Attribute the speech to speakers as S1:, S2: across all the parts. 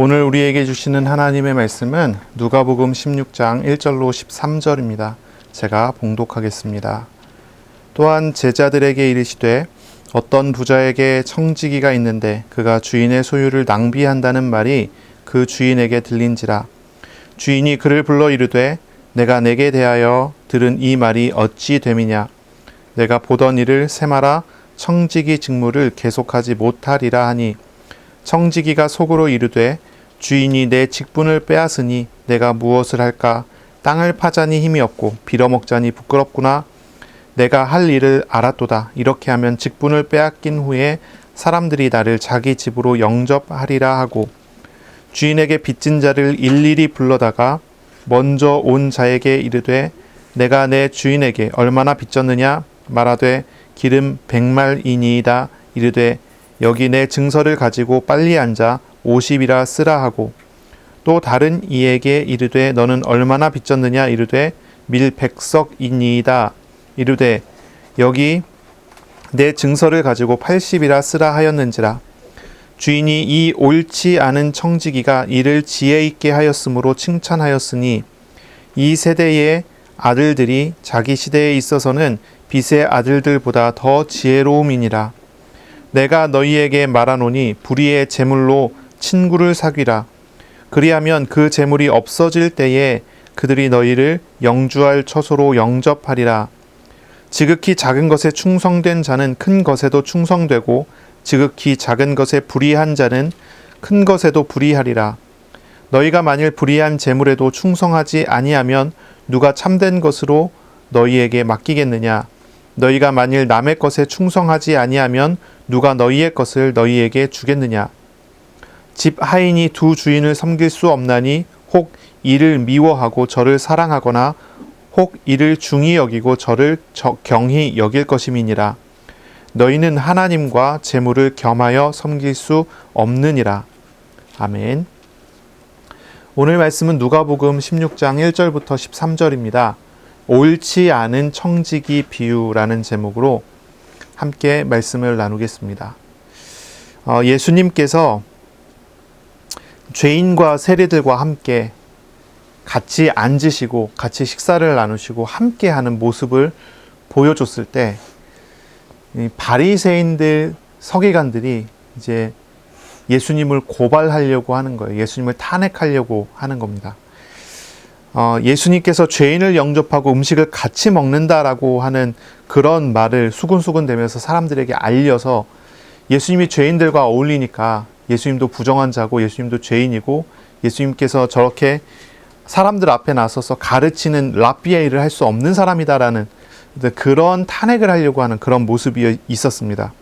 S1: 오늘 우리에게 주시는 하나님의 말씀은 누가복음 16장 1절로 13절입니다. 제가 봉독하겠습니다. 또한 제자들에게 이르시되 어떤 부자에게 청지기가 있는데 그가 주인의 소유를 낭비한다는 말이 그 주인에게 들린지라. 주인이 그를 불러 이르되 내가 내게 대하여 들은 이 말이 어찌 됨이냐. 내가 보던 일을 세마라 청지기 직무를 계속하지 못하리라 하니, 청지기가 속으로 이르되 주인이 내 직분을 빼앗으니 내가 무엇을 할까. 땅을 파자니 힘이 없고 빌어먹자니 부끄럽구나. 내가 할 일을 알았도다. 이렇게 하면 직분을 빼앗긴 후에 사람들이 나를 자기 집으로 영접하리라 하고, 주인에게 빚진 자를 일일이 불러다가 먼저 온 자에게 이르되 내가 내 주인에게 얼마나 빚졌느냐. 말하되 기름 100말이니이다. 이르되 여기 내 증서를 가지고 빨리 앉아 50이라 쓰라 하고, 또 다른 이에게 이르되 너는 얼마나 빚졌느냐. 이르되 밀 100석이니이다. 이르되 여기 내 증서를 가지고 80이라 쓰라 하였는지라. 주인이 이 옳지 않은 청지기가 이를 지혜 있게 하였으므로 칭찬하였으니, 이 세대의 아들들이 자기 시대에 있어서는 빚의 아들들보다 더 지혜로움이니라. 내가 너희에게 말하노니 불의의 재물로 친구를 사귀라. 그리하면 그 재물이 없어질 때에 그들이 너희를 영주할 처소로 영접하리라. 지극히 작은 것에 충성된 자는 큰 것에도 충성되고, 지극히 작은 것에 불의한 자는 큰 것에도 불의하리라. 너희가 만일 불의한 재물에도 충성하지 아니하면 누가 참된 것으로 너희에게 맡기겠느냐. 너희가 만일 남의 것에 충성하지 아니하면 누가 너희의 것을 너희에게 주겠느냐. 집 하인이 두 주인을 섬길 수 없나니, 혹 이를 미워하고 저를 사랑하거나 혹 이를 중히 여기고 저를 경히 여길 것임이니라. 너희는 하나님과 재물을 겸하여 섬길 수 없느니라. 아멘. 오늘 말씀은 누가복음 16장 1절부터 13절입니다. 옳지 않은 청지기 비유라는 제목으로 함께 말씀을 나누겠습니다. 예수님께서 죄인과 세리들과 함께 같이 앉으시고 같이 식사를 나누시고 함께 하는 모습을 보여줬을 때, 바리새인들, 서기관들이 이제 예수님을 고발하려고 하는 거예요. 예수님을 탄핵하려고 하는 겁니다. 예수님께서 죄인을 영접하고 음식을 같이 먹는다라고 하는 그런 말을 수군수군 대면서 사람들에게 알려서, 예수님이 죄인들과 어울리니까 예수님도 부정한 자고 예수님도 죄인이고 예수님께서 저렇게 사람들 앞에 나서서 가르치는 랍비의 일을 할 수 없는 사람이다라는 그런 탄핵을 하려고 하는 그런 모습이 있었습니다.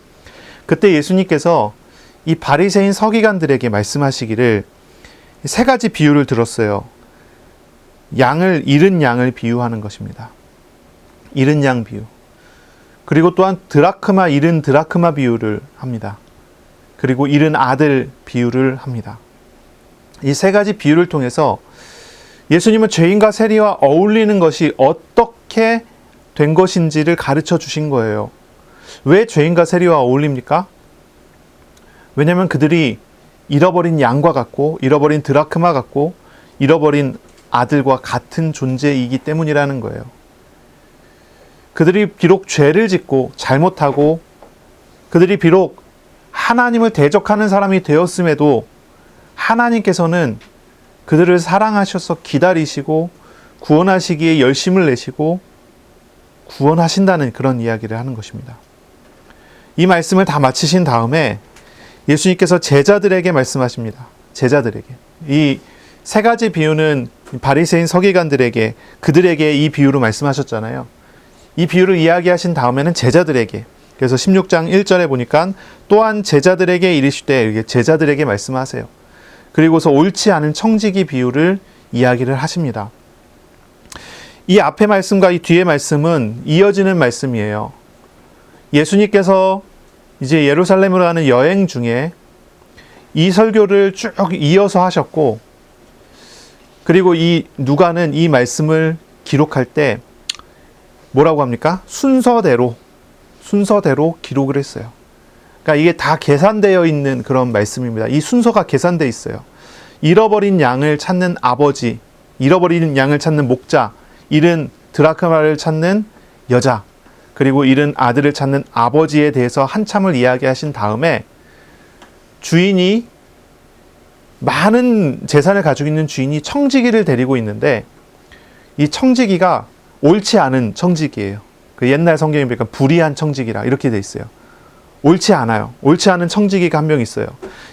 S1: 그때 예수님께서 이 바리새인 서기관들에게 말씀하시기를 세 가지 비유를 들었어요. 잃은 양을 비유하는 것입니다. 잃은 양 비유. 그리고 또한 잃은 드라크마 비유를 합니다. 그리고 잃은 아들 비유를 합니다. 이 세 가지 비유를 통해서 예수님은 죄인과 세리와 어울리는 것이 어떻게 된 것인지를 가르쳐 주신 거예요. 왜 죄인과 세리와 어울립니까? 왜냐하면 그들이 잃어버린 양과 같고, 잃어버린 드라크마 같고, 잃어버린 아들과 같은 존재이기 때문이라는 거예요. 그들이 비록 죄를 짓고 잘못하고, 그들이 비록 하나님을 대적하는 사람이 되었음에도 하나님께서는 그들을 사랑하셔서 기다리시고 구원하시기에 열심을 내시고 구원하신다는 그런 이야기를 하는 것입니다. 이 말씀을 다 마치신 다음에 예수님께서 제자들에게 말씀하십니다. 제자들에게. 이 세 가지 비유는 바리새인 서기관들에게, 그들에게 이 비유로 말씀하셨잖아요. 이 비유를 이야기하신 다음에는 제자들에게, 그래서 16장 1절에 보니까 또한 제자들에게 이르시되, 제자들에게 말씀하세요. 그리고서 옳지 않은 청지기 비유를 이야기를 하십니다. 이 앞의 말씀과 이 뒤의 말씀은 이어지는 말씀이에요. 예수님께서 이제 예루살렘으로 가는 여행 중에 이 설교를 쭉 이어서 하셨고, 그리고 이 누가는 이 말씀을 기록할 때 뭐라고 합니까? 순서대로 기록을 했어요. 그러니까 이게 다 계산되어 있는 그런 말씀입니다. 이 순서가 계산되어 있어요. 잃어버린 양을 찾는 아버지, 잃어버린 양을 찾는 목자, 잃은 드라크마를 찾는 여자, 그리고 잃은 아들을 찾는 아버지에 대해서 한참을 이야기하신 다음에 주인이, 많은 재산을 가지고 있는 주인이 청지기를 데리고 있는데 이 청지기가 옳지 않은 청지기예요. 그 옛날 성경에 보니까 불의한 청지기라 이렇게 돼 있어요. 옳지 않아요. 옳지 않은 청지기가 한 명 있어요.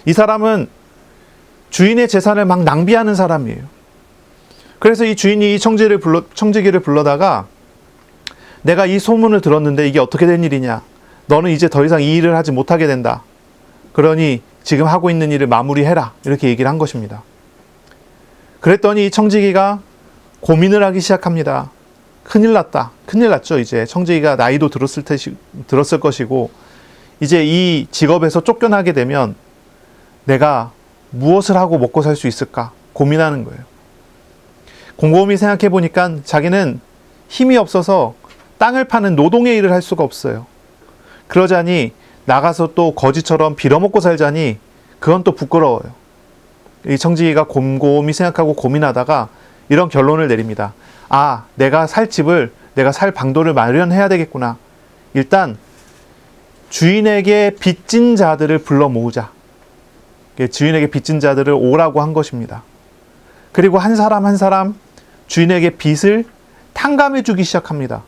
S1: 이 사람은 주인의 재산을 막 낭비하는 사람이에요. 그래서 이 주인이 이 청지기를 불러다가 내가 이 소문을 들었는데 이게 어떻게 된 일이냐. 너는 이제 더 이상 이 일을 하지 못하게 된다. 그러니 지금 하고 있는 일을 마무리해라. 이렇게 얘기를 한 것입니다. 그랬더니 이 청지기가 고민을 하기 시작합니다. 큰일 났다. 큰일 났죠. 이제 청지기가 나이도 들었을 것이고 이제 이 직업에서 쫓겨나게 되면 내가 무엇을 하고 먹고 살 수 있을까 고민하는 거예요. 곰곰이 생각해 보니까 자기는 힘이 없어서 땅을 파는 노동의 일을 할 수가 없어요. 그러자니 나가서 또 거지처럼 빌어먹고 살자니 그건 또 부끄러워요. 이 청지기가 곰곰이 생각하고 고민하다가 이런 결론을 내립니다. 아, 내가 살 집을, 내가 살 방도를 마련해야 되겠구나. 일단 주인에게 빚진 자들을 불러 모으자. 주인에게 빚진 자들을 오라고 한 것입니다. 그리고 한 사람 한 사람 주인에게 빚을 탕감해 주기 시작합니다.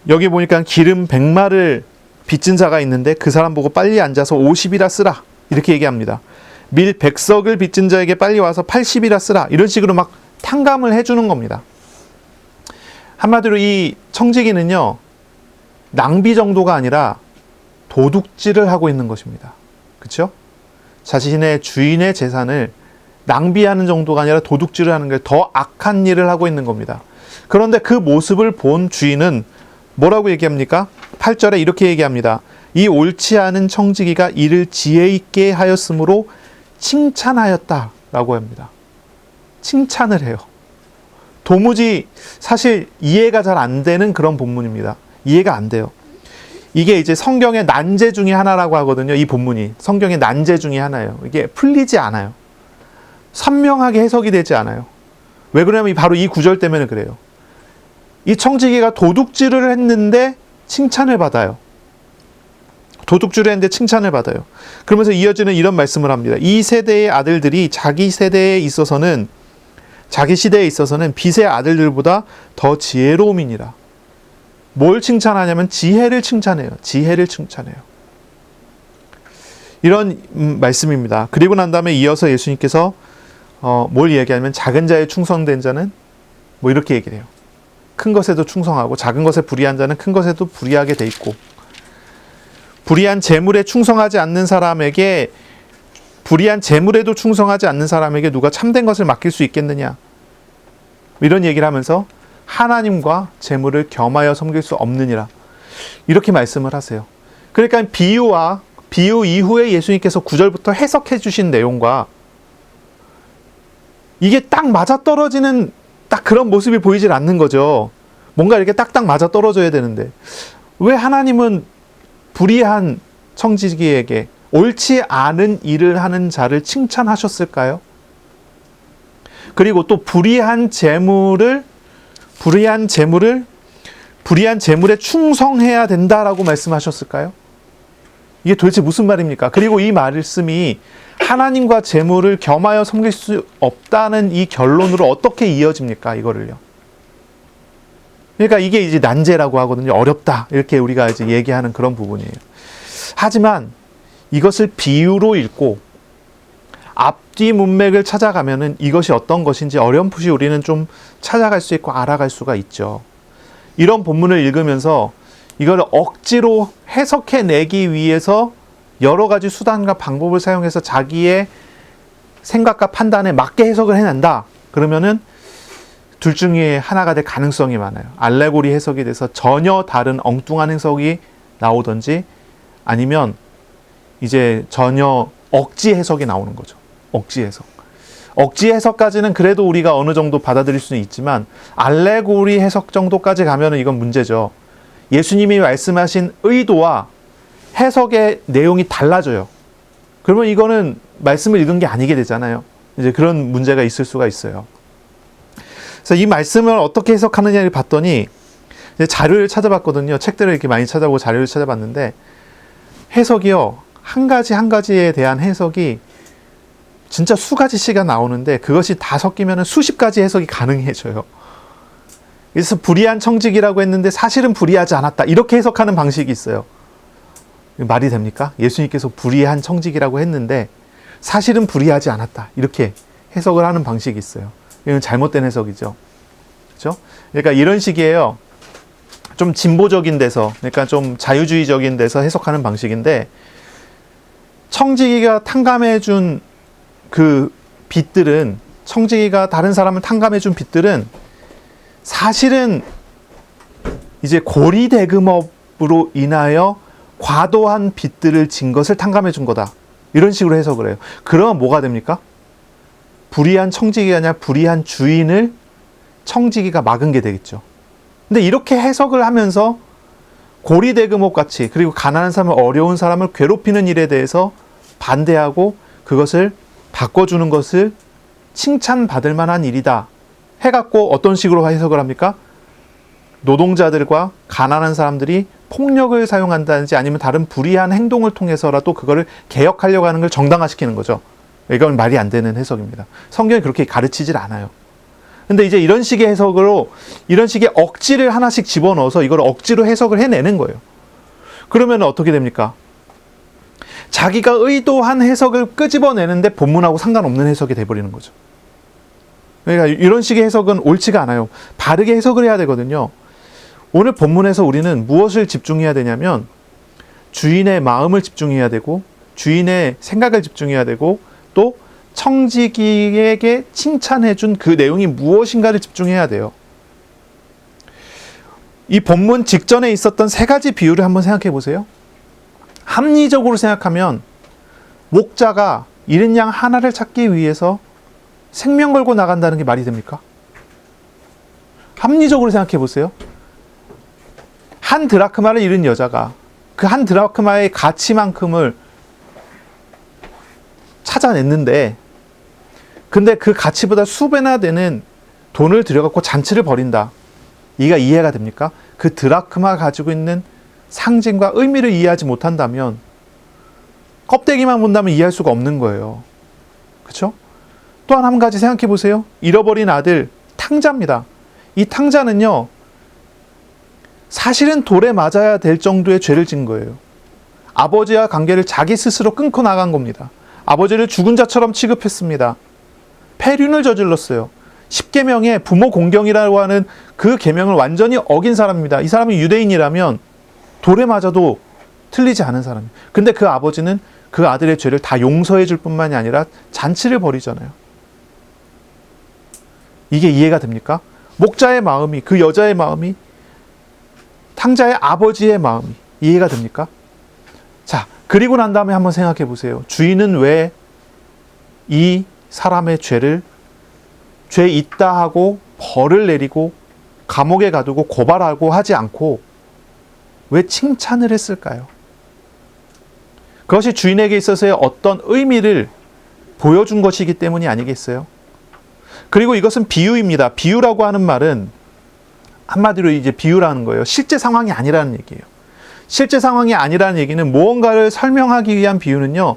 S1: 여기 보니까 기름 100마를 빚진 자가 있는데 그 사람 보고 빨리 앉아서 50이라 쓰라. 이렇게 얘기합니다. 밀 100석을 빚진 자에게 빨리 와서 80이라 쓰라. 이런 식으로 막 탕감을 해주는 겁니다. 한마디로 이 청지기는요, 낭비 정도가 아니라 도둑질을 하고 있는 것입니다. 그렇죠? 자신의 주인의 재산을 낭비하는 정도가 아니라 도둑질을 하는 게 더 악한 일을 하고 있는 겁니다. 그런데 그 모습을 본 주인은 뭐라고 얘기합니까? 8절에 이렇게 얘기합니다. 이 옳지 않은 청지기가 이를 지혜 있게 하였으므로 칭찬하였다라고 합니다. 칭찬을 해요. 도무지 사실 이해가 잘 안 되는 그런 본문입니다. 이해가 안 돼요. 이게 이제 성경의 난제 중에 하나라고 하거든요. 이 본문이 성경의 난제 중에 하나예요. 이게 풀리지 않아요. 선명하게 해석이 되지 않아요. 왜 그러냐면 바로 이 구절 때문에 그래요. 이 청지기가 도둑질을 했는데 칭찬을 받아요. 도둑질을 했는데 칭찬을 받아요. 그러면서 이어지는 이런 말씀을 합니다. 이 세대의 아들들이 자기 시대에 있어서는 빚의 아들들보다 더 지혜로움이니라. 뭘 칭찬하냐면 지혜를 칭찬해요. 지혜를 칭찬해요. 이런 말씀입니다. 그리고 난 다음에 이어서 예수님께서 뭘 이야기하냐면 작은 자에 충성된 자는 뭐 이렇게 얘기를 해요. 큰 것에도 충성하고 작은 것에 불의한 자는 큰 것에도 불의하게 돼 있고, 불의한 재물에 충성하지 않는 사람에게, 불의한 재물에도 충성하지 않는 사람에게 누가 참된 것을 맡길 수 있겠느냐, 이런 얘기를 하면서 하나님과 재물을 겸하여 섬길 수 없느니라, 이렇게 말씀을 하세요. 그러니까 비유 이후에 예수님께서 9절부터 해석해 주신 내용과 이게 딱 맞아떨어지는 딱 그런 모습이 보이질 않는 거죠. 뭔가 이렇게 딱딱 맞아떨어져야 되는데 왜 하나님은 불의한 청지기에게 옳지 않은 일을 하는 자를 칭찬하셨을까요? 그리고 또 불의한 재물에 충성해야 된다라고 말씀하셨을까요? 이게 도대체 무슨 말입니까? 그리고 이 말씀이 하나님과 재물을 겸하여 섬길 수 없다는 이 결론으로 어떻게 이어집니까? 이거를요. 그러니까 이게 이제 난제라고 하거든요. 어렵다. 이렇게 우리가 이제 얘기하는 그런 부분이에요. 하지만 이것을 비유로 읽고 앞뒤 문맥을 찾아가면은 이것이 어떤 것인지 어렴풋이 우리는 좀 찾아갈 수 있고 알아갈 수가 있죠. 이런 본문을 읽으면서 이걸 억지로 해석해내기 위해서 여러 가지 수단과 방법을 사용해서 자기의 생각과 판단에 맞게 해석을 해낸다. 그러면은 둘 중에 하나가 될 가능성이 많아요. 알레고리 해석이 돼서 전혀 다른 엉뚱한 해석이 나오든지 아니면 이제 전혀 억지 해석이 나오는 거죠. 억지 해석. 억지 해석까지는 그래도 우리가 어느 정도 받아들일 수는 있지만 알레고리 해석 정도까지 가면은 이건 문제죠. 예수님이 말씀하신 의도와 해석의 내용이 달라져요. 그러면 이거는 말씀을 읽은 게 아니게 되잖아요. 이제 그런 문제가 있을 수가 있어요. 그래서 이 말씀을 어떻게 해석하느냐를 봤더니 자료를 찾아봤거든요. 책들을 이렇게 많이 찾아보고 자료를 찾아봤는데 해석이요. 한 가지에 대한 해석이 진짜 수가지씩가 나오는데 그것이 다 섞이면 수십 가지 해석이 가능해져요. 그래서 불의한 청직이라고 했는데 사실은 불의하지 않았다. 이렇게 해석하는 방식이 있어요. 말이 됩니까? 예수님께서 불의한 청직이라고 했는데 사실은 불의하지 않았다. 이렇게 해석을 하는 방식이 있어요. 이건 잘못된 해석이죠. 그렇죠? 그러니까 이런 식이에요. 좀 진보적인 데서, 그러니까 좀 자유주의적인 데서 해석하는 방식인데 청지기가 탕감해준 그 빚들은, 청지기가 다른 사람을 탕감해준 빚들은 사실은 이제 고리대금업으로 인하여 과도한 빚들을 진 것을 탕감해 준 거다. 이런 식으로 해석을 해요. 그러면 뭐가 됩니까? 불의한 청지기가 아니라 불의한 주인을 청지기가 막은 게 되겠죠. 근데 이렇게 해석을 하면서 고리대금업 같이, 그리고 가난한 사람을, 어려운 사람을 괴롭히는 일에 대해서 반대하고 그것을 바꿔주는 것을 칭찬받을 만한 일이다 해갖고 어떤 식으로 해석을 합니까? 노동자들과 가난한 사람들이 폭력을 사용한다든지 아니면 다른 불의한 행동을 통해서라도 그거를 개혁하려고 하는 걸 정당화시키는 거죠. 이건 말이 안 되는 해석입니다. 성경이 그렇게 가르치질 않아요. 근데 이제 이런 식의 해석으로, 이런 식의 억지를 하나씩 집어넣어서 이걸 억지로 해석을 해내는 거예요. 그러면 어떻게 됩니까? 자기가 의도한 해석을 끄집어내는데 본문하고 상관없는 해석이 돼버리는 거죠. 그러니까 이런 식의 해석은 옳지가 않아요. 바르게 해석을 해야 되거든요. 오늘 본문에서 우리는 무엇을 집중해야 되냐면 주인의 마음을 집중해야 되고 주인의 생각을 집중해야 되고 또 청지기에게 칭찬해준 그 내용이 무엇인가를 집중해야 돼요. 이 본문 직전에 있었던 세 가지 비유를 한번 생각해 보세요. 합리적으로 생각하면 목자가 잃은 양 하나를 찾기 위해서 생명 걸고 나간다는 게 말이 됩니까? 합리적으로 생각해 보세요. 한 드라크마를 잃은 여자가 그 한 드라크마의 가치만큼을 찾아냈는데 근데 그 가치보다 수배나 되는 돈을 들여갖고 잔치를 벌인다. 이해가 됩니까? 그 드라크마가 가지고 있는 상징과 의미를 이해하지 못한다면 껍데기만 본다면 이해할 수가 없는 거예요. 그렇죠? 또한 한 가지 생각해 보세요. 잃어버린 아들 탕자입니다. 이 탕자는요. 사실은 돌에 맞아야 될 정도의 죄를 진 거예요. 아버지와 관계를 자기 스스로 끊고 나간 겁니다. 아버지를 죽은 자처럼 취급했습니다. 폐륜을 저질렀어요. 10계명에 부모 공경이라고 하는 그 계명을 완전히 어긴 사람입니다. 이 사람이 유대인이라면 돌에 맞아도 틀리지 않은 사람이에요. 근데 그 아버지는 그 아들의 죄를 다 용서해 줄 뿐만이 아니라 잔치를 벌이잖아요. 이게 이해가 됩니까? 목자의 마음이, 그 여자의 마음이, 탕자의 아버지의 마음이 이해가 됩니까? 자, 그리고 난 다음에 한번 생각해 보세요. 주인은 왜 이 사람의 죄를 죄 있다 하고 벌을 내리고 감옥에 가두고 고발하고 하지 않고 왜 칭찬을 했을까요? 그것이 주인에게 있어서의 어떤 의미를 보여준 것이기 때문이 아니겠어요? 그리고 이것은 비유입니다. 비유라고 하는 말은 한마디로 이제 비유라는 거예요. 실제 상황이 아니라는 얘기예요. 실제 상황이 아니라는 얘기는 무언가를 설명하기 위한 비유는요.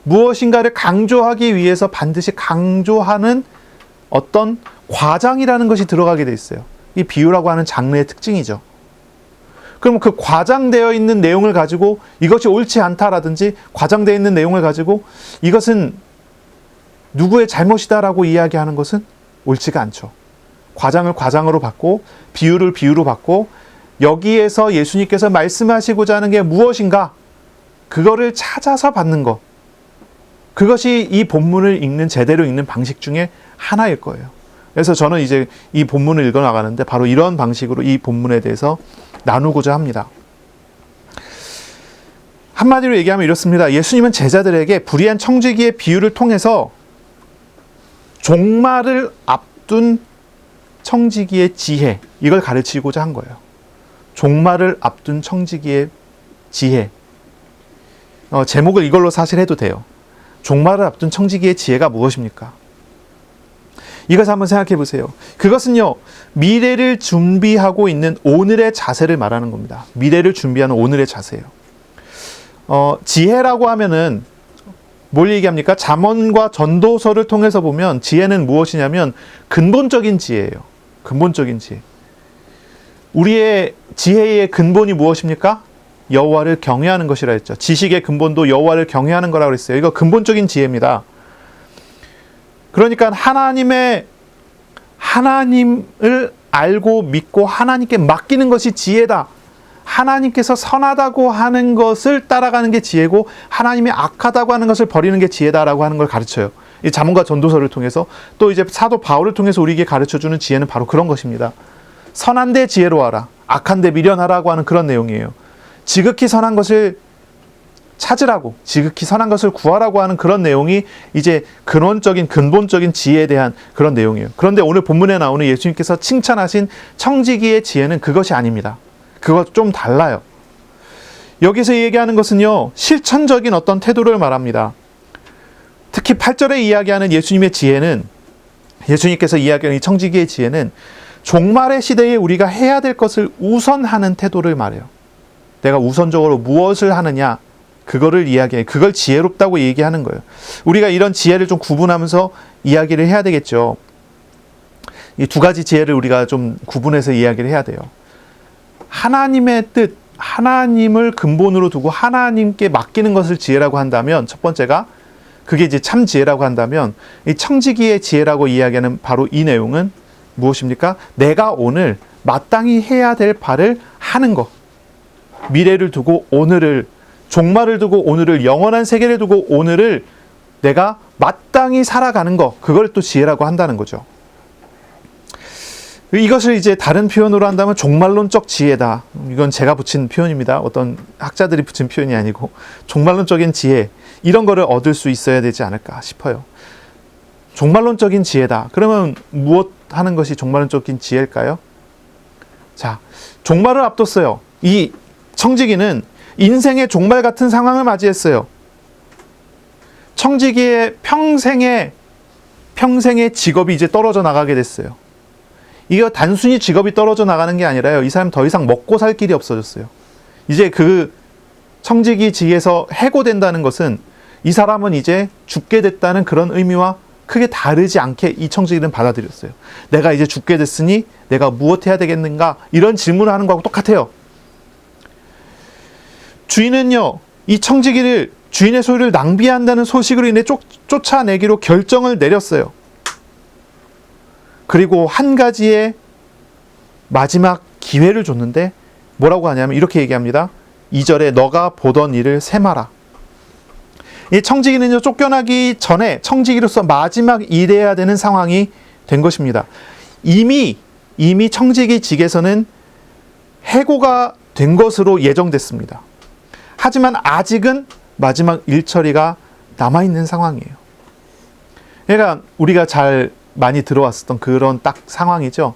S1: 무엇인가를 강조하기 위해서 반드시 강조하는 어떤 과장이라는 것이 들어가게 돼 있어요. 이 비유라고 하는 장르의 특징이죠. 그럼 그 과장되어 있는 내용을 가지고 이것이 옳지 않다라든지 과장되어 있는 내용을 가지고 이것은 누구의 잘못이다라고 이야기하는 것은 옳지가 않죠. 과장을 과장으로 받고 비유를 비유로 받고 여기에서 예수님께서 말씀하시고자 하는 게 무엇인가 그거를 찾아서 받는 것. 그것이 이 본문을 읽는 제대로 읽는 방식 중에 하나일 거예요. 그래서 저는 이제 이 본문을 읽어 나가는데 바로 이런 방식으로 이 본문에 대해서 나누고자 합니다. 한마디로 얘기하면 이렇습니다. 예수님은 제자들에게 불의한 청지기의 비유를 통해서 종말을 앞둔 청지기의 지혜, 이걸 가르치고자 한 거예요. 종말을 앞둔 청지기의 지혜, 제목을 이걸로 사실 해도 돼요. 종말을 앞둔 청지기의 지혜가 무엇입니까? 이것을 한번 생각해 보세요. 그것은요, 미래를 준비하고 있는 오늘의 자세를 말하는 겁니다. 미래를 준비하는 오늘의 자세예요. 지혜라고 하면은 뭘 얘기합니까? 잠언과 전도서를 통해서 보면 지혜는 무엇이냐면 근본적인 지혜예요. 근본적인 지혜. 우리의 지혜의 근본이 무엇입니까? 여호와를 경외하는 것이라 했죠. 지식의 근본도 여호와를 경외하는 거라고 그랬어요. 이거 근본적인 지혜입니다. 그러니까 하나님을 알고 믿고 하나님께 맡기는 것이 지혜다. 하나님께서 선하다고 하는 것을 따라가는 게 지혜고 하나님이 악하다고 하는 것을 버리는 게 지혜다라고 하는 걸 가르쳐요. 이 잠언과 전도서를 통해서 또 이제 사도 바울을 통해서 우리에게 가르쳐주는 지혜는 바로 그런 것입니다. 선한 데 지혜로워하라. 악한 데 미련하라고 하는 그런 내용이에요. 지극히 선한 것을 찾으라고, 지극히 선한 것을 구하라고 하는 그런 내용이 이제 근원적인, 근본적인 지혜에 대한 그런 내용이에요. 그런데 오늘 본문에 나오는 예수님께서 칭찬하신 청지기의 지혜는 그것이 아닙니다. 그거 좀 달라요. 여기서 얘기하는 것은요, 실천적인 어떤 태도를 말합니다. 특히 8절에 이야기하는 예수님의 지혜는, 예수님께서 이야기하는 이 청지기의 지혜는 종말의 시대에 우리가 해야 될 것을 우선하는 태도를 말해요. 내가 우선적으로 무엇을 하느냐, 그거를 이야기해. 그걸 지혜롭다고 얘기하는 거예요. 우리가 이런 지혜를 좀 구분하면서 이야기를 해야 되겠죠. 이 두 가지 지혜를 우리가 좀 구분해서 이야기를 해야 돼요. 하나님의 뜻, 하나님을 근본으로 두고 하나님께 맡기는 것을 지혜라고 한다면, 첫 번째가 그게 이제 참 지혜라고 한다면, 이 청지기의 지혜라고 이야기하는 바로 이 내용은 무엇입니까? 내가 오늘 마땅히 해야 될 바를 하는 것. 미래를 두고 오늘을, 종말을 두고 오늘을, 영원한 세계를 두고 오늘을 내가 마땅히 살아가는 것, 그걸 또 지혜라고 한다는 거죠. 이것을 이제 다른 표현으로 한다면 종말론적 지혜다. 이건 제가 붙인 표현입니다. 어떤 학자들이 붙인 표현이 아니고 종말론적인 지혜, 이런 거를 얻을 수 있어야 되지 않을까 싶어요. 종말론적인 지혜다. 그러면 무엇 하는 것이 종말론적인 지혜일까요? 자, 종말을 앞뒀어요. 이 청지기는 인생의 종말 같은 상황을 맞이했어요. 청지기의 평생의 직업이 이제 떨어져 나가게 됐어요. 이거 단순히 직업이 떨어져 나가는 게 아니라요, 이 사람 더 이상 먹고 살 길이 없어졌어요. 이제 그 청지기 직에서 해고된다는 것은 이 사람은 이제 죽게 됐다는 그런 의미와 크게 다르지 않게 이 청지기는 받아들였어요. 내가 이제 죽게 됐으니 내가 무엇 해야 되겠는가, 이런 질문을 하는 거하고 똑같아요. 주인은요, 이 청지기를, 주인의 소유를 낭비한다는 소식으로 인해 쫓아내기로 결정을 내렸어요. 그리고 한 가지의 마지막 기회를 줬는데 뭐라고 하냐면 이렇게 얘기합니다. 2절에 너가 보던 일을 셈하라. 이 청지기는요, 쫓겨나기 전에 청지기로서 마지막 일해야 되는 상황이 된 것입니다. 이미 청지기 직에서는 해고가 된 것으로 예정됐습니다. 하지만 아직은 마지막 일처리가 남아있는 상황이에요. 그러니까 우리가 잘 많이 들어왔었던 그런 딱 상황이죠.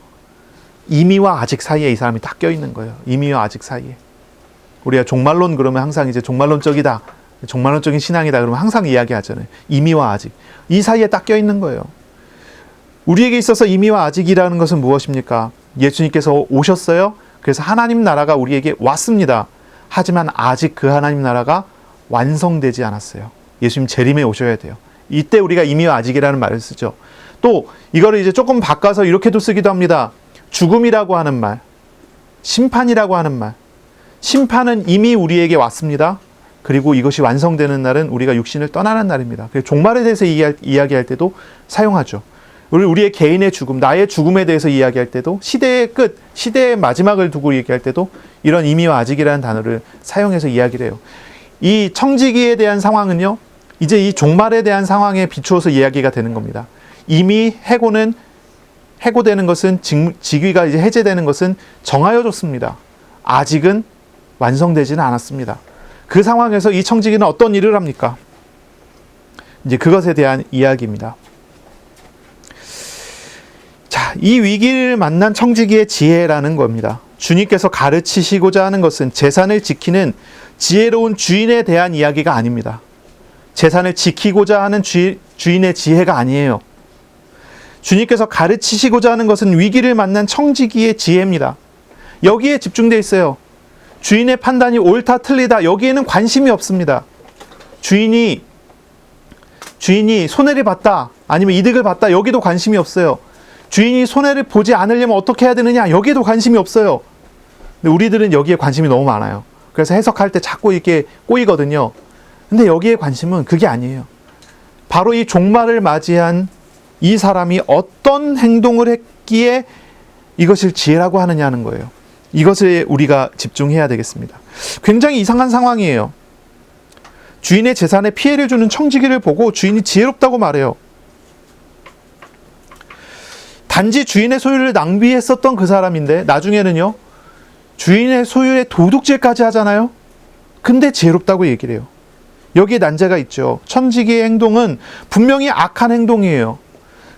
S1: 이미와 아직 사이에 이 사람이 딱 껴있는 거예요. 이미와 아직 사이에. 우리가 종말론 그러면 항상 이제 종말론적이다, 종말론적인 신앙이다 그러면 항상 이야기하잖아요. 이미와 아직. 이 사이에 딱 껴있는 거예요. 우리에게 있어서 이미와 아직이라는 것은 무엇입니까? 예수님께서 오셨어요. 그래서 하나님 나라가 우리에게 왔습니다. 하지만 아직 그 하나님 나라가 완성되지 않았어요. 예수님 재림에 오셔야 돼요. 이때 우리가 이미와 아직이라는 말을 쓰죠. 또 이거를 이제 조금 바꿔서 이렇게도 쓰기도 합니다. 죽음이라고 하는 말, 심판이라고 하는 말. 심판은 이미 우리에게 왔습니다. 그리고 이것이 완성되는 날은 우리가 육신을 떠나는 날입니다. 그래서 종말에 대해서 이야기할 때도 사용하죠. 우리의 개인의 죽음, 나의 죽음에 대해서 이야기할 때도, 시대의 끝, 시대의 마지막을 두고 얘기할 때도 이런 이미와 아직이라는 단어를 사용해서 이야기를 해요. 이 청지기에 대한 상황은요, 이제 이 종말에 대한 상황에 비추어서 이야기가 되는 겁니다. 이미 해고되는 것은, 직위가 이제 해제되는 것은 정하여졌습니다. 아직은 완성되지는 않았습니다. 그 상황에서 이 청지기는 어떤 일을 합니까? 이제 그것에 대한 이야기입니다. 자, 이 위기를 만난 청지기의 지혜라는 겁니다. 주님께서 가르치시고자 하는 것은 재산을 지키는 지혜로운 주인에 대한 이야기가 아닙니다. 재산을 지키고자 하는 주인의 지혜가 아니에요. 주님께서 가르치시고자 하는 것은 위기를 만난 청지기의 지혜입니다. 여기에 집중되어 있어요. 주인의 판단이 옳다 틀리다 여기에는 관심이 없습니다. 주인이 손해를 봤다 아니면 이득을 봤다 여기도 관심이 없어요. 주인이 손해를 보지 않으려면 어떻게 해야 되느냐 여기에도 관심이 없어요. 근데 우리들은 여기에 관심이 너무 많아요. 그래서 해석할 때 자꾸 이렇게 꼬이거든요. 근데 여기에 관심은 그게 아니에요. 바로 이 종말을 맞이한 이 사람이 어떤 행동을 했기에 이것을 지혜라고 하느냐는 거예요. 이것을 우리가 집중해야 되겠습니다. 굉장히 이상한 상황이에요. 주인의 재산에 피해를 주는 청지기를 보고 주인이 지혜롭다고 말해요. 단지 주인의 소유를 낭비했었던 그 사람인데 나중에는요. 주인의 소유에 도둑질까지 하잖아요. 근데 지혜롭다고 얘기를 해요. 여기에 난제가 있죠. 청지기의 행동은 분명히 악한 행동이에요.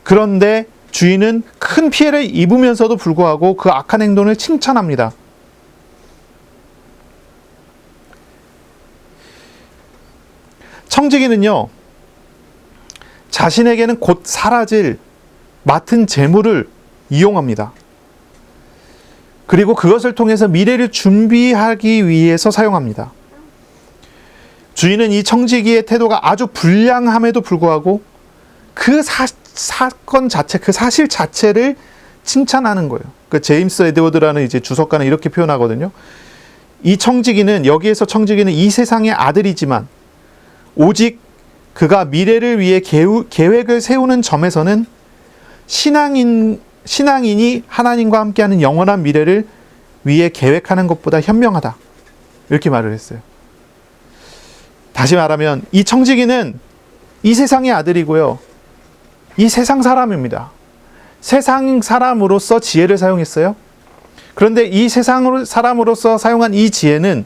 S1: 그런데 주인은 큰 피해를 입으면서도 불구하고 그 악한 행동을 칭찬합니다. 청지기는요, 자신에게는 곧 사라질 맡은 재물을 이용합니다. 그리고 그것을 통해서 미래를 준비하기 위해서 사용합니다. 주인은 이 청지기의 태도가 아주 불량함에도 불구하고 그 사건 자체, 그 사실 자체를 칭찬하는 거예요. 그 제임스 에드워드라는 이제 주석가는 이렇게 표현하거든요. 이 청지기는, 여기에서 청지기는 이 세상의 아들이지만 오직 그가 미래를 위해 계획을 세우는 점에서는 신앙인이 하나님과 함께하는 영원한 미래를 위해 계획하는 것보다 현명하다. 이렇게 말을 했어요. 다시 말하면 이 청지기는 이 세상의 아들이고요. 이 세상 사람입니다. 세상 사람으로서 지혜를 사용했어요. 그런데 이 세상 사람으로서 사용한 이 지혜는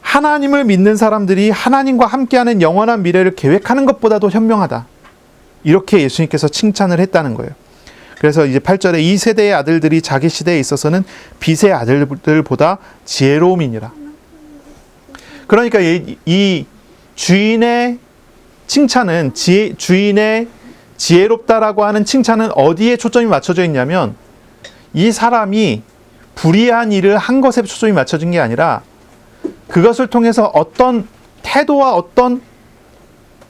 S1: 하나님을 믿는 사람들이 하나님과 함께하는 영원한 미래를 계획하는 것보다도 현명하다. 이렇게 예수님께서 칭찬을 했다는 거예요. 그래서 이제 8절에 이 세대의 아들들이 자기 시대에 있어서는 빛의 아들들보다 지혜로움이니라. 그러니까 이 주인의 칭찬은 주인의 지혜롭다라고 하는 칭찬은 어디에 초점이 맞춰져 있냐면 이 사람이 불의한 일을 한 것에 초점이 맞춰진 게 아니라 그것을 통해서 어떤 태도와 어떤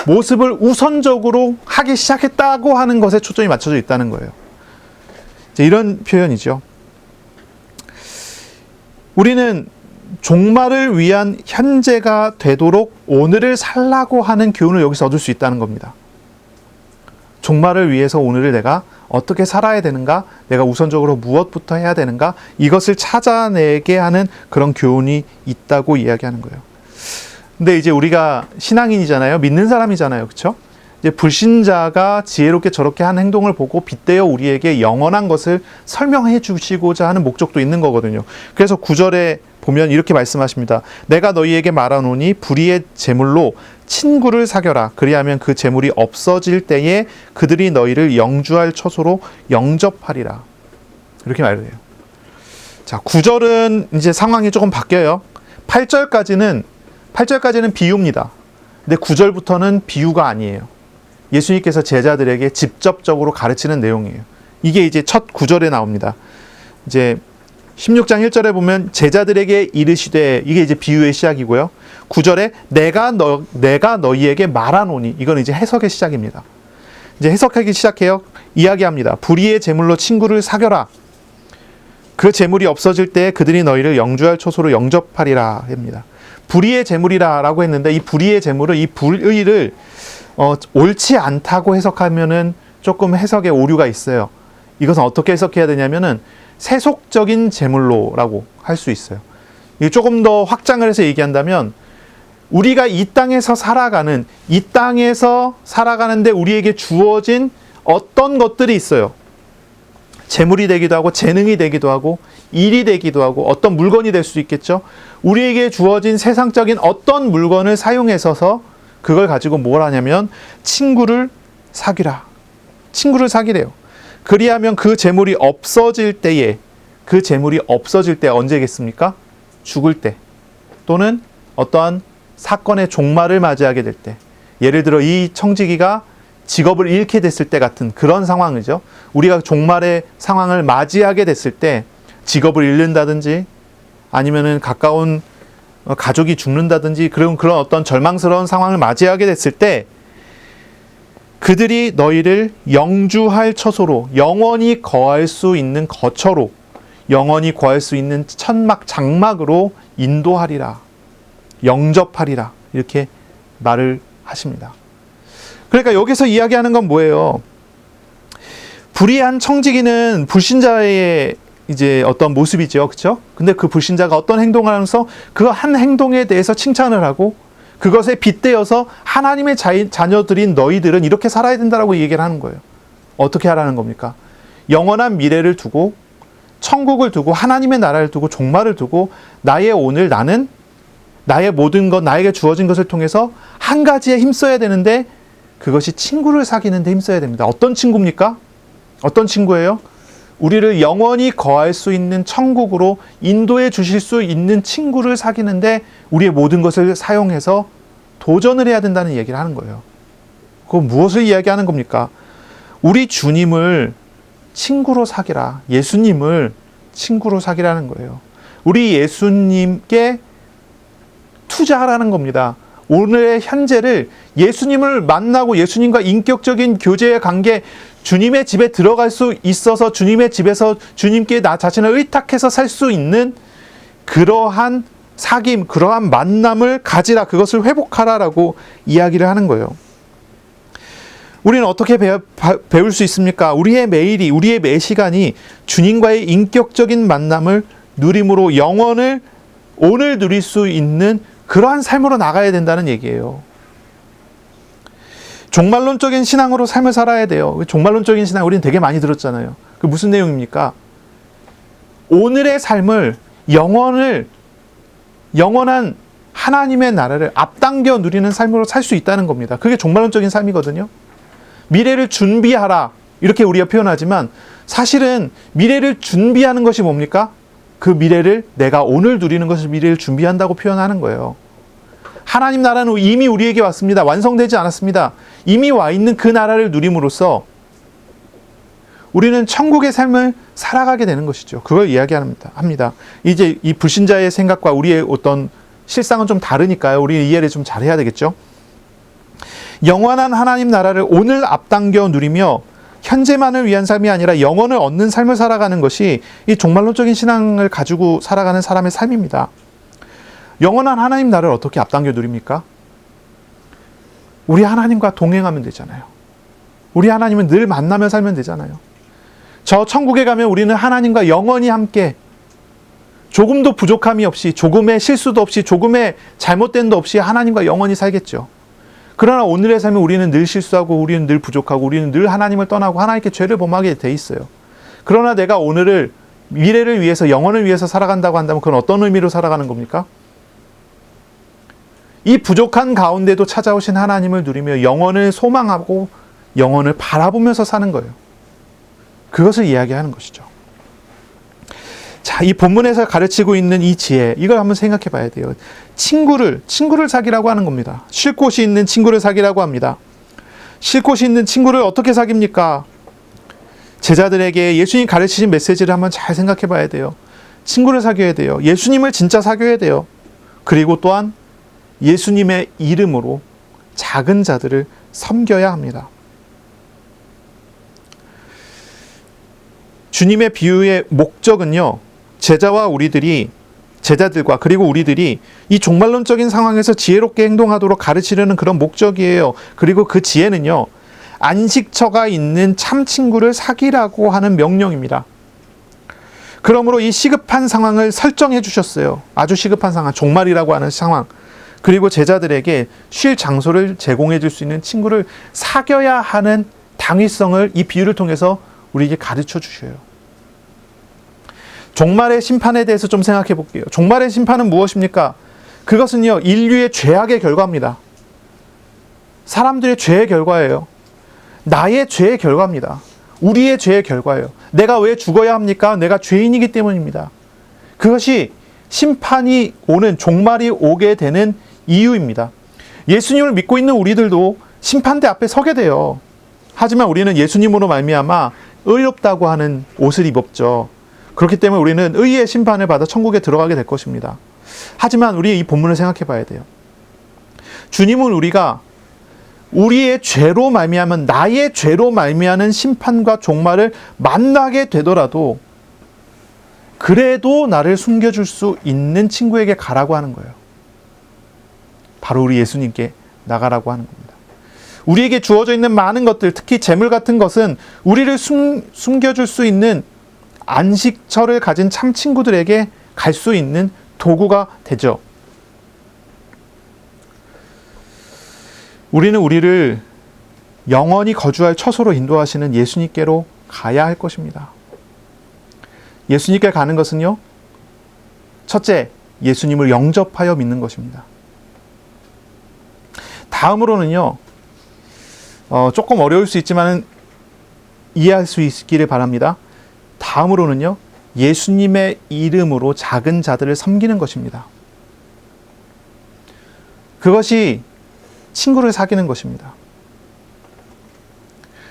S1: 모습을 우선적으로 하기 시작했다고 하는 것에 초점이 맞춰져 있다는 거예요. 이런 표현이죠. 우리는 종말을 위한 현재가 되도록 오늘을 살라고 하는 교훈을 여기서 얻을 수 있다는 겁니다. 종말을 위해서 오늘을 내가 어떻게 살아야 되는가, 내가 우선적으로 무엇부터 해야 되는가, 이것을 찾아내게 하는 그런 교훈이 있다고 이야기하는 거예요. 근데 이제 우리가 신앙인이잖아요. 믿는 사람이잖아요. 그렇죠? 이제 불신자가 지혜롭게 저렇게 한 행동을 보고 빗대어 우리에게 영원한 것을 설명해 주시고자 하는 목적도 있는 거거든요. 그래서 9절에 보면 이렇게 말씀하십니다. 내가 너희에게 말하노니 불의의 제물로 친구를 사겨라. 그리하면 그 제물이 없어질 때에 그들이 너희를 영주할 처소로 영접하리라. 이렇게 말을 해요. 자, 9절은 이제 상황이 조금 바뀌어요. 8절까지는 비유입니다. 근데 9절부터는 비유가 아니에요. 예수님께서 제자들에게 직접적으로 가르치는 내용이에요. 이게 이제 첫 9절에 나옵니다. 이제 16장 1절에 보면 제자들에게 이르시되, 이게 이제 비유의 시작이고요. 9절에 내가 너희에게 말하노니, 이건 이제 해석의 시작입니다. 이제 해석하기 시작해요. 이야기합니다. 불의의 제물로 친구를 사겨라. 그 제물이 없어질 때 그들이 너희를 영주할 처소로 영접하리라 합니다. 불의의 제물이라 라고 했는데, 이 불의의 제물은 이 불의를 옳지 않다고 해석하면은 조금 해석에 오류가 있어요. 이것은 어떻게 해석해야 되냐면은 세속적인 제물로라고 할 수 있어요. 조금 더 확장을 해서 얘기한다면 우리가 이 땅에서 살아가는데 우리에게 주어진 어떤 것들이 있어요. 재물이 되기도 하고 재능이 되기도 하고 일이 되기도 하고 어떤 물건이 될 수 있겠죠. 우리에게 주어진 세상적인 어떤 물건을 사용해서 그걸 가지고 뭘 하냐면 친구를 사귀라. 친구를 사귀래요. 그리하면 그 재물이 없어질 때에 그 재물이 없어질 때 언제겠습니까? 죽을 때, 또는 어떠한 사건의 종말을 맞이하게 될 때, 예를 들어 이 청지기가 직업을 잃게 됐을 때 같은 그런 상황이죠. 우리가 종말의 상황을 맞이하게 됐을 때 직업을 잃는다든지 아니면은 가까운 가족이 죽는다든지 그런 어떤 절망스러운 상황을 맞이하게 됐을 때 그들이 너희를 영주할 처소로, 영원히 거할 수 있는 거처로, 영원히 거할 수 있는 천막 장막으로 인도하리라, 영접하리라, 이렇게 말을 하십니다. 그러니까 여기서 이야기하는 건 뭐예요? 불의한 청지기는 불신자의 이제 어떤 모습이죠. 그렇죠? 근데 그 불신자가 어떤 행동을 하면서 그 한 행동에 대해서 칭찬을 하고 그것에 빗대어서 하나님의 자녀들인 너희들은 이렇게 살아야 된다라고 얘기를 하는 거예요. 어떻게 하라는 겁니까? 영원한 미래를 두고, 천국을 두고, 하나님의 나라를 두고, 종말을 두고, 나의 오늘 나는 나의 모든 것, 나에게 주어진 것을 통해서 한 가지에 힘써야 되는데 그것이 친구를 사귀는 데 힘써야 됩니다. 어떤 친구입니까? 어떤 친구예요? 우리를 영원히 거할 수 있는 천국으로 인도해 주실 수 있는 친구를 사귀는데 우리의 모든 것을 사용해서 도전을 해야 된다는 얘기를 하는 거예요. 그건 무엇을 이야기하는 겁니까? 우리 주님을 친구로 사귀라. 예수님을 친구로 사귀라는 거예요. 우리 예수님께 투자하라는 겁니다. 오늘의 현재를 예수님을 만나고 예수님과 인격적인 교제의 관계, 주님의 집에 들어갈 수 있어서 주님의 집에서 주님께 나 자신을 의탁해서 살 수 있는 그러한 사귐, 그러한 만남을 가지라, 그것을 회복하라라고 이야기를 하는 거예요. 우리는 어떻게 배울 수 있습니까? 우리의 매일이, 우리의 매 시간이 주님과의 인격적인 만남을 누림으로 영원을 오늘 누릴 수 있는 그러한 삶으로 나가야 된다는 얘기예요. 종말론적인 신앙으로 삶을 살아야 돼요. 종말론적인 신앙 우리는 되게 많이 들었잖아요. 그 무슨 내용입니까? 오늘의 삶을, 영원한 하나님의 나라를 앞당겨 누리는 삶으로 살 수 있다는 겁니다. 그게 종말론적인 삶이거든요. 미래를 준비하라, 이렇게 우리가 표현하지만 사실은 미래를 준비하는 것이 뭡니까? 그 미래를, 내가 오늘 누리는 것을 미래를 준비한다고 표현하는 거예요. 하나님 나라는 이미 우리에게 왔습니다. 완성되지 않았습니다. 이미 와 있는 그 나라를 누림으로써 우리는 천국의 삶을 살아가게 되는 것이죠. 그걸 이야기합니다. 이제 이 불신자의 생각과 우리의 어떤 실상은 좀 다르니까요. 우리 이해를 좀 잘해야 되겠죠. 영원한 하나님 나라를 오늘 앞당겨 누리며 현재만을 위한 삶이 아니라 영원을 얻는 삶을 살아가는 것이 이 종말론적인 신앙을 가지고 살아가는 사람의 삶입니다. 영원한 하나님 나라를 어떻게 앞당겨 누립니까? 우리 하나님과 동행하면 되잖아요. 우리 하나님은 늘 만나며 살면 되잖아요. 저 천국에 가면 우리는 하나님과 영원히 함께 조금도 부족함이 없이, 조금의 실수도 없이, 조금의 잘못된도 없이 하나님과 영원히 살겠죠. 그러나 오늘의 삶에 우리는 늘 실수하고, 우리는 늘 부족하고, 우리는 늘 하나님을 떠나고 하나님께 죄를 범하게 돼 있어요. 그러나 내가 오늘을, 미래를 위해서, 영혼을 위해서 살아간다고 한다면 그건 어떤 의미로 살아가는 겁니까? 이 부족한 가운데도 찾아오신 하나님을 누리며 영혼을 소망하고 영혼을 바라보면서 사는 거예요. 그것을 이야기하는 것이죠. 자, 이 본문에서 가르치고 있는 이 지혜, 이걸 한번 생각해 봐야 돼요. 친구를 사귀라고 하는 겁니다. 쉴 곳이 있는 친구를 사귀라고 합니다. 쉴 곳이 있는 친구를 어떻게 사깁니까? 제자들에게 예수님 가르치신 메시지를 한번 잘 생각해 봐야 돼요. 친구를 사귀어야 돼요. 예수님을 진짜 사귀어야 돼요. 그리고 또한 예수님의 이름으로 작은 자들을 섬겨야 합니다. 주님의 비유의 목적은요, 제자들과 그리고 우리들이 이 종말론적인 상황에서 지혜롭게 행동하도록 가르치려는 그런 목적이에요. 그리고 그 지혜는요, 안식처가 있는 참 친구를 사귀라고 하는 명령입니다. 그러므로 이 시급한 상황을 설정해 주셨어요. 아주 시급한 상황, 종말이라고 하는 상황. 그리고 제자들에게 쉴 장소를 제공해 줄 수 있는 친구를 사귀어야 하는 당위성을 이 비유를 통해서 우리에게 가르쳐 주셔요. 종말의 심판에 대해서 좀 생각해 볼게요. 종말의 심판은 무엇입니까? 그것은요, 인류의 죄악의 결과입니다. 사람들의 죄의 결과예요. 나의 죄의 결과입니다. 우리의 죄의 결과예요. 내가 왜 죽어야 합니까? 내가 죄인이기 때문입니다. 그것이 심판이 오는, 종말이 오게 되는 이유입니다. 예수님을 믿고 있는 우리들도 심판대 앞에 서게 돼요. 하지만 우리는 예수님으로 말미암아 의롭다고 하는 옷을 입었죠. 그렇기 때문에 우리는 의의 심판을 받아 천국에 들어가게 될 것입니다. 하지만 우리 이 본문을 생각해 봐야 돼요. 주님은 우리가 우리의 죄로 말미암은, 나의 죄로 말미암은 심판과 종말을 만나게 되더라도 그래도 나를 숨겨줄 수 있는 친구에게 가라고 하는 거예요. 바로 우리 예수님께 나가라고 하는 겁니다. 우리에게 주어져 있는 많은 것들, 특히 재물 같은 것은 우리를 숨겨줄 수 있는 안식처를 가진 참 친구들에게 갈 수 있는 도구가 되죠. 우리는 우리를 영원히 거주할 처소로 인도하시는 예수님께로 가야 할 것입니다. 예수님께 가는 것은요, 첫째, 예수님을 영접하여 믿는 것입니다. 다음으로는요, 조금 어려울 수 있지만 이해할 수 있기를 바랍니다. 다음으로는요, 예수님의 이름으로 작은 자들을 섬기는 것입니다. 그것이 친구를 사귀는 것입니다.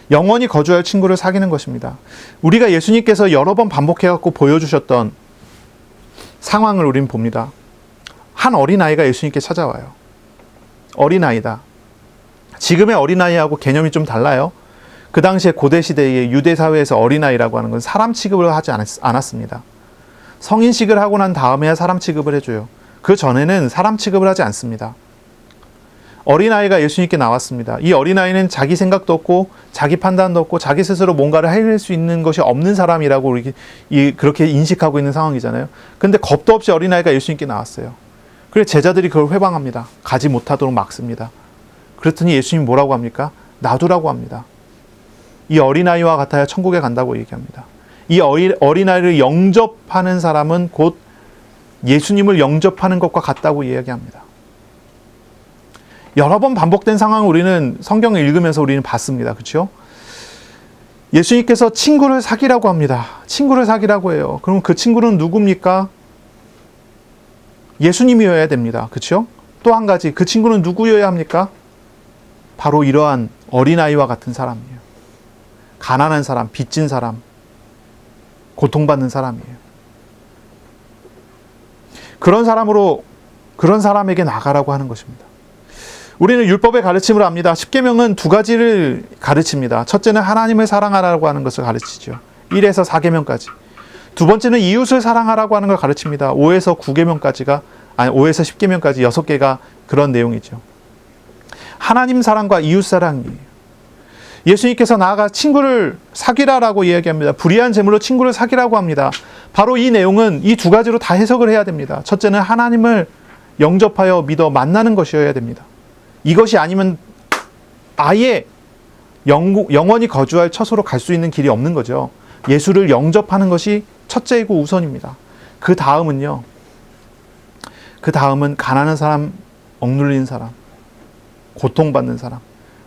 S1: 영원히 거주할 친구를 사귀는 것입니다. 우리가 예수님께서 여러 번 반복해갖고 보여주셨던 상황을 우리는 봅니다. 한 어린아이가 예수님께 찾아와요. 어린아이다. 지금의 어린아이하고 개념이 좀 달라요. 그 당시에 고대시대의 유대사회에서 어린아이라고 하는 건 사람 취급을 하지 않았습니다. 성인식을 하고 난 다음에야 사람 취급을 해줘요. 그 전에는 사람 취급을 하지 않습니다. 어린아이가 예수님께 나왔습니다. 이 어린아이는 자기 생각도 없고 자기 판단도 없고 자기 스스로 뭔가를 해낼 수 있는 것이 없는 사람이라고 그렇게 인식하고 있는 상황이잖아요. 근데 겁도 없이 어린아이가 예수님께 나왔어요. 그래서 제자들이 그걸 회방합니다. 가지 못하도록 막습니다. 그랬더니 예수님이 뭐라고 합니까? 놔두라고 합니다. 이 어린아이와 같아야 천국에 간다고 얘기합니다. 이 어린아이를 영접하는 사람은 곧 예수님을 영접하는 것과 같다고 이야기합니다. 여러 번 반복된 상황을 우리는 성경을 읽으면서 우리는 봤습니다. 그렇죠? 예수님께서 친구를 사귀라고 합니다. 친구를 사귀라고 해요. 그럼 그 친구는 누굽니까? 예수님이어야 됩니다. 그렇죠? 또 한 가지, 그 친구는 누구여야 합니까? 바로 이러한 어린아이와 같은 사람이에요. 가난한 사람, 빚진 사람, 고통받는 사람이에요. 그런 사람에게 나가라고 하는 것입니다. 우리는 율법의 가르침을 압니다. 십계명은 두 가지를 가르칩니다. 첫째는 하나님을 사랑하라고 하는 것을 가르치죠. 1에서 4계명까지. 두 번째는 이웃을 사랑하라고 하는 걸 가르칩니다. 5에서 9계명까지가, 아니 5에서 10계명까지 6개가 그런 내용이죠. 하나님 사랑과 이웃 사랑이에요. 예수님께서 나아가 친구를 사귀라라고 이야기합니다. 불의한 재물로 친구를 사귀라고 합니다. 바로 이 내용은 이 두 가지로 다 해석을 해야 됩니다. 첫째는 하나님을 영접하여 믿어 만나는 것이어야 됩니다. 이것이 아니면 아예 영원히 거주할 처소로 갈 수 있는 길이 없는 거죠. 예수를 영접하는 것이 첫째이고 우선입니다. 그 다음은요. 그 다음은 가난한 사람, 억눌린 사람, 고통받는 사람,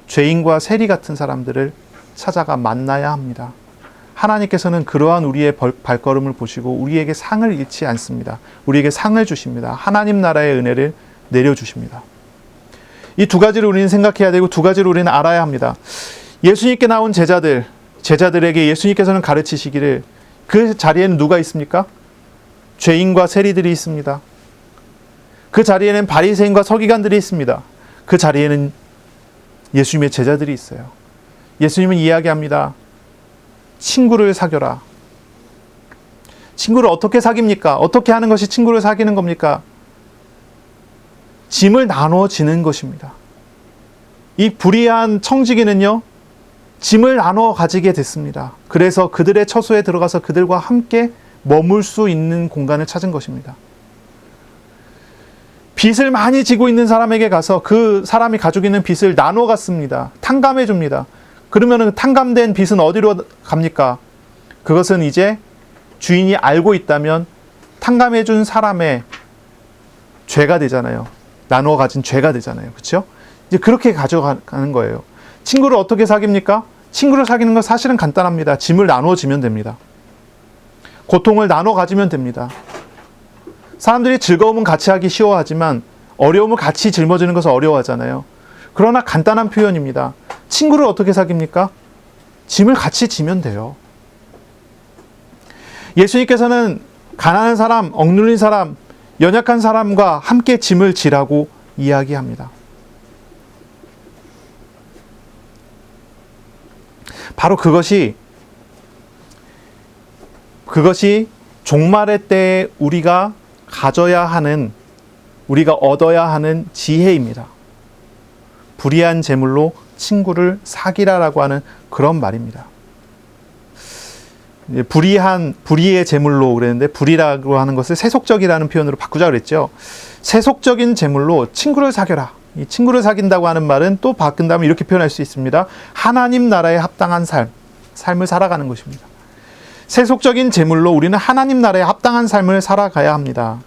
S1: 죄인과 세리 같은 사람들을 찾아가 만나야 합니다. 하나님께서는 그러한 우리의 발걸음을 보시고 우리에게 상을 잃지 않습니다. 우리에게 상을 주십니다. 하나님 나라의 은혜를 내려주십니다. 이 두 가지를 우리는 생각해야 되고 두 가지를 우리는 알아야 합니다. 예수님께 나온 제자들에게 예수님께서는 가르치시기를 그 자리에는 누가 있습니까? 죄인과 세리들이 있습니다. 그 자리에는 바리새인과 서기관들이 있습니다. 그 자리에는 예수님의 제자들이 있어요. 예수님은 이야기합니다. 친구를 사귀라. 친구를 어떻게 사깁니까? 어떻게 하는 것이 친구를 사귀는 겁니까? 짐을 나눠지는 것입니다. 이 불의한 청지기는요, 짐을 나눠 가지게 됐습니다. 그래서 그들의 처소에 들어가서 그들과 함께 머물 수 있는 공간을 찾은 것입니다. 빚을 많이 지고 있는 사람에게 가서 그 사람이 가지고 있는 빚을 나눠 갔습니다. 탕감해 줍니다. 그러면 탕감된 빚은 어디로 갑니까? 그것은 이제 주인이 알고 있다면 탕감해 준 사람의 죄가 되잖아요. 나누어 가진 죄가 되잖아요. 그렇죠? 이제 그렇게 가져가는 거예요. 친구를 어떻게 사깁니까? 친구를 사귀는 건 사실은 간단합니다. 짐을 나누어지면 됩니다. 고통을 나눠 가지면 됩니다. 사람들이 즐거움은 같이 하기 쉬워하지만 어려움을 같이 짊어지는 것을 어려워하잖아요. 그러나 간단한 표현입니다. 친구를 어떻게 사깁니까? 짐을 같이 지면 돼요. 예수님께서는 가난한 사람, 억눌린 사람, 연약한 사람과 함께 짐을 지라고 이야기합니다. 바로 그것이 종말의 때에 우리가 가져야 하는, 우리가 얻어야 하는 지혜입니다. 불의한 재물로 친구를 사기라라고 하는 그런 말입니다. 불의의 재물로 그랬는데, 불의라고 하는 것을 세속적이라는 표현으로 바꾸자 그랬죠. 세속적인 재물로 친구를 사겨라. 이 친구를 사귄다고 하는 말은 또 바꾼다면 이렇게 표현할 수 있습니다. 하나님 나라에 합당한 삶을 살아가는 것입니다. 세속적인 재물로 우리는 하나님 나라에 합당한 삶을 살아가야 합니다.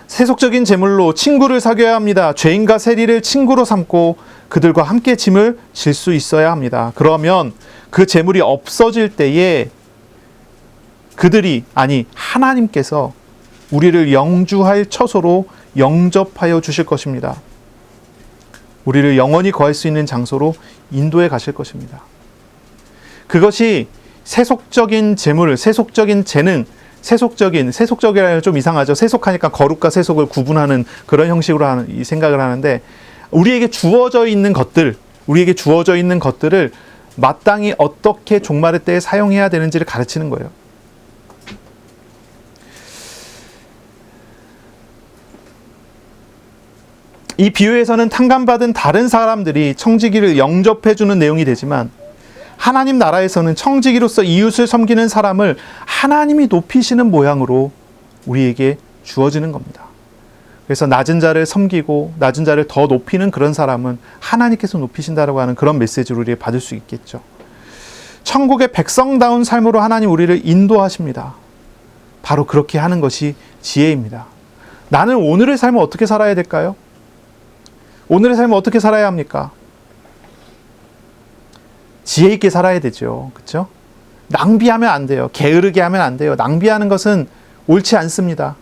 S1: 세속적인 재물로 친구를 사귀어야 합니다. 죄인과 세리를 친구로 삼고 그들과 함께 짐을 질 수 있어야 합니다. 그러면 그 재물이 없어질 때에 하나님께서 우리를 영주할 처소로 영접하여 주실 것입니다. 우리를 영원히 거할 수 있는 장소로 인도해 가실 것입니다. 그것이 세속적인 재물, 세속적인 재능, 세속적이라면 좀 이상하죠. 세속하니까 거룩과 세속을 구분하는 그런 형식으로 이 생각을 하는데, 우리에게 주어져 있는 것들을 마땅히 어떻게 종말의 때에 사용해야 되는지를 가르치는 거예요. 이 비유에서는 탕감받은 다른 사람들이 청지기를 영접해주는 내용이 되지만, 하나님 나라에서는 청지기로서 이웃을 섬기는 사람을 하나님이 높이시는 모양으로 우리에게 주어지는 겁니다. 그래서 낮은 자를 섬기고 낮은 자를 더 높이는 그런 사람은 하나님께서 높이신다라고 하는 그런 메시지를 우리가 받을 수 있겠죠. 천국의 백성다운 삶으로 하나님 우리를 인도하십니다. 바로 그렇게 하는 것이 지혜입니다. 나는 오늘의 삶을 어떻게 살아야 될까요? 오늘의 삶을 어떻게 살아야 합니까? 지혜 있게 살아야 되죠. 그렇죠? 낭비하면 안 돼요. 게으르게 하면 안 돼요. 낭비하는 것은 옳지 않습니다.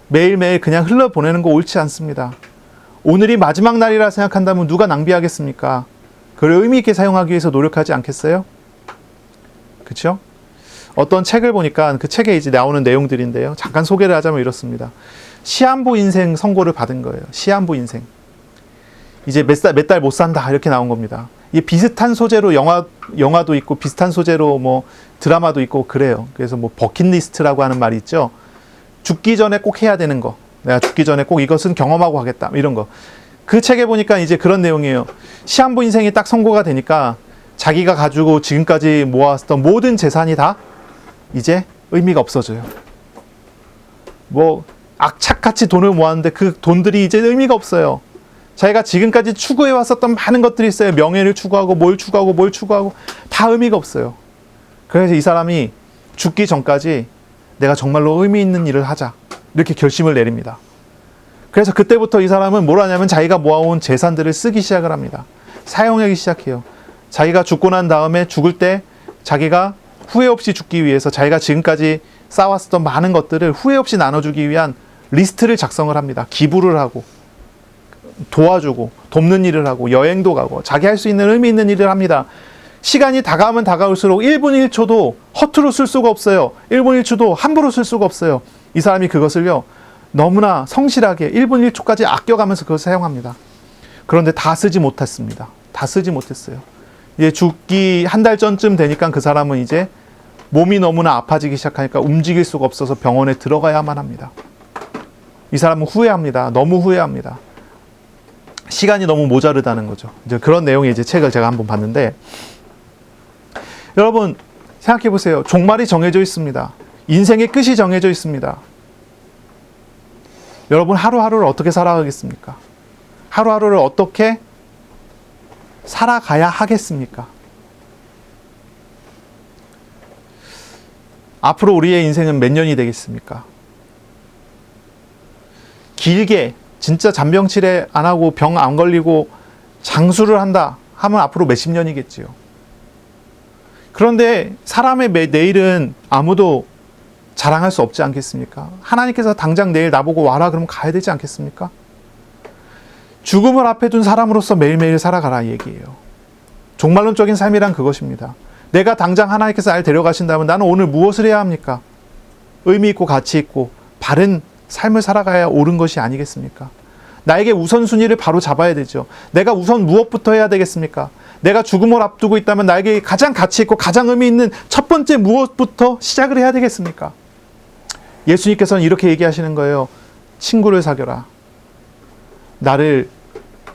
S1: 매일매일 그냥 흘러보내는 거 옳지 않습니다. 오늘이 마지막 날이라 생각한다면 누가 낭비하겠습니까? 그걸 의미 있게 사용하기 위해서 노력하지 않겠어요? 그렇죠? 어떤 책을 보니까 그 책에 이제 나오는 내용들인데요. 잠깐 소개를 하자면 이렇습니다. 시한부 인생 선고를 받은 거예요. 시한부 인생. 이제 몇 달 못 산다 이렇게 나온 겁니다. 이 비슷한 소재로 영화도 있고 비슷한 소재로 뭐 드라마도 있고 그래요. 그래서 뭐 버킷리스트라고 하는 말이 있죠. 죽기 전에 꼭 해야 되는 거. 내가 죽기 전에 꼭 이것은 경험하고 가겠다. 이런 거. 그 책에 보니까 이제 그런 내용이에요. 시한부 인생이 딱 선고가 되니까 자기가 가지고 지금까지 모았던 모든 재산이 다 이제 의미가 없어져요. 뭐 악착같이 돈을 모았는데 그 돈들이 이제 의미가 없어요. 자기가 지금까지 추구해 왔었던 많은 것들이 있어요. 명예를 추구하고 뭘 추구하고 다 의미가 없어요. 그래서 이 사람이 죽기 전까지 내가 정말로 의미 있는 일을 하자 이렇게 결심을 내립니다. 그래서 그때부터 이 사람은 뭘 하냐면 자기가 모아온 재산들을 쓰기 시작을 합니다. 사용하기 시작해요. 자기가 죽고 난 다음에 죽을 때 자기가 후회 없이 죽기 위해서 자기가 지금까지 쌓아왔었던 많은 것들을 후회 없이 나눠주기 위한 리스트를 작성을 합니다. 기부를 하고 도와주고 돕는 일을 하고 여행도 가고 자기 할 수 있는 의미 있는 일을 합니다. 시간이 다가오면 다가올수록 1분 1초도 허투루 쓸 수가 없어요. 1분 1초도 함부로 쓸 수가 없어요. 이 사람이 그것을요 너무나 성실하게 1분 1초까지 아껴가면서 그것을 사용합니다. 그런데 다 쓰지 못했습니다. 다 쓰지 못했어요. 이제 죽기 한 달 전쯤 되니까 그 사람은 이제 몸이 너무나 아파지기 시작하니까 움직일 수가 없어서 병원에 들어가야만 합니다. 이 사람은 후회합니다. 너무 후회합니다. 시간이 너무 모자르다는 거죠. 이제 그런 내용의 이제 책을 제가 한번 봤는데, 여러분 생각해 보세요. 종말이 정해져 있습니다. 인생의 끝이 정해져 있습니다. 여러분 하루하루를 어떻게 살아가겠습니까? 하루하루를 어떻게 살아가야 하겠습니까? 앞으로 우리의 인생은 몇 년이 되겠습니까? 길게 진짜 잔병치레 안 하고 병 안 걸리고 장수를 한다 하면 앞으로 몇십 년이겠지요. 그런데 사람의 내일은 아무도 자랑할 수 없지 않겠습니까? 하나님께서 당장 내일 나보고 와라 그러면 가야 되지 않겠습니까? 죽음을 앞에 둔 사람으로서 매일매일 살아가라 이 얘기예요. 종말론적인 삶이란 그것입니다. 내가 당장 하나님께서 날 데려가신다면 나는 오늘 무엇을 해야 합니까? 의미 있고 가치 있고 바른 삶을 살아가야 옳은 것이 아니겠습니까? 나에게 우선순위를 바로 잡아야 되죠. 내가 우선 무엇부터 해야 되겠습니까? 내가 죽음을 앞두고 있다면 나에게 가장 가치 있고 가장 의미 있는 첫 번째 무엇부터 시작을 해야 되겠습니까? 예수님께서는 이렇게 얘기하시는 거예요. 친구를 사귀어라. 나를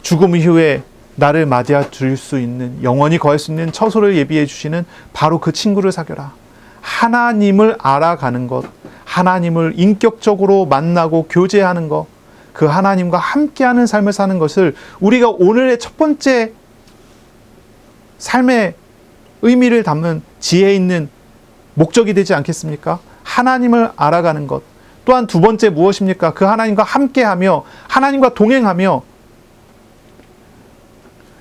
S1: 죽음 이후에 나를 맞이해 줄 수 있는, 영원히 거할 수 있는 처소를 예비해 주시는 바로 그 친구를 사귀어라. 하나님을 알아가는 것, 하나님을 인격적으로 만나고 교제하는 것, 그 하나님과 함께하는 삶을 사는 것을 우리가 오늘의 첫 번째 삶의 의미를 담는 지혜 있는 목적이 되지 않겠습니까? 하나님을 알아가는 것. 또한 두 번째 무엇입니까? 그 하나님과 함께하며 하나님과 동행하며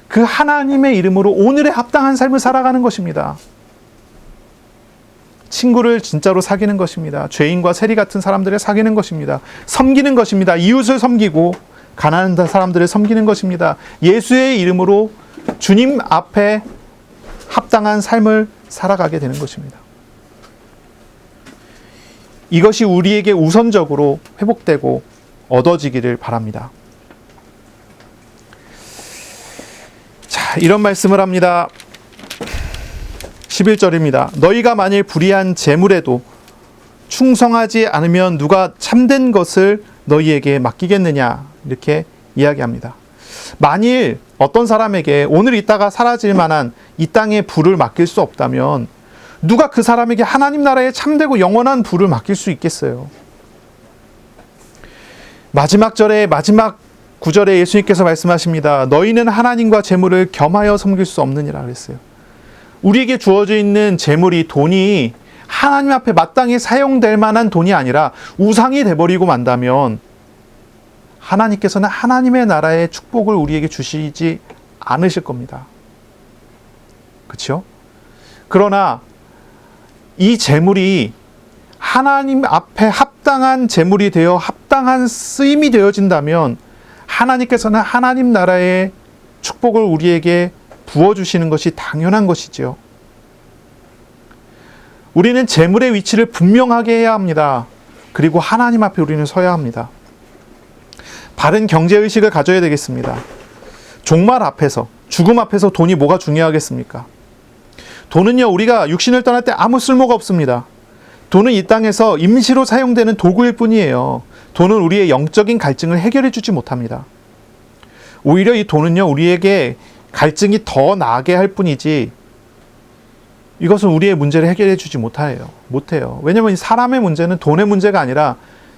S1: 그 하나님의 이름으로 오늘의 합당한 삶을 살아가는 것입니다. 친구를 진짜로 사귀는 것입니다. 죄인과 세리 같은 사람들을 사귀는 것입니다. 섬기는 것입니다. 이웃을 섬기고 가난한 사람들을 섬기는 것입니다. 예수의 이름으로 주님 앞에 합당한 삶을 살아가게 되는 것입니다. 이것이 우리에게 우선적으로 회복되고 얻어지기를 바랍니다. 자, 이런 말씀을 합니다. 11절입니다. 너희가 만일 불의한 재물에도 충성하지 않으면 누가 참된 것을 너희에게 맡기겠느냐, 이렇게 이야기합니다. 만일 어떤 사람에게 오늘 있다가 사라질 만한 이 땅의 부를 맡길 수 없다면 누가 그 사람에게 하나님 나라의 참되고 영원한 부를 맡길 수 있겠어요? 마지막 절에 마지막 구절에 예수님께서 말씀하십니다. 너희는 하나님과 재물을 겸하여 섬길 수 없느니라 그랬어요. 우리에게 주어져 있는 재물이, 돈이 하나님 앞에 마땅히 사용될 만한 돈이 아니라 우상이 돼버리고 만다면 하나님께서는 하나님의 나라의 축복을 우리에게 주시지 않으실 겁니다. 그렇죠? 그러나 이 재물이 하나님 앞에 합당한 재물이 되어 합당한 쓰임이 되어진다면 하나님께서는 하나님 나라의 축복을 우리에게 부어주시는 것이 당연한 것이지요. 우리는 재물의 위치를 분명하게 해야 합니다. 그리고 하나님 앞에 우리는 서야 합니다. 바른 경제의식을 가져야 되겠습니다. 종말 앞에서, 죽음 앞에서 돈이 뭐가 중요하겠습니까? 돈은요, 우리가 육신을 떠날 때 아무 쓸모가 없습니다. 돈은 이 땅에서 임시로 사용되는 도구일 뿐이에요. 돈은 우리의 영적인 갈증을 해결해 주지 못합니다. 오히려 이 돈은요, 우리에게 갈증이 더 나게 할 뿐이지 이것은 우리의 문제를 해결해 주지 못해요. 왜냐하면 사람의 문제는 돈의 문제가 아니라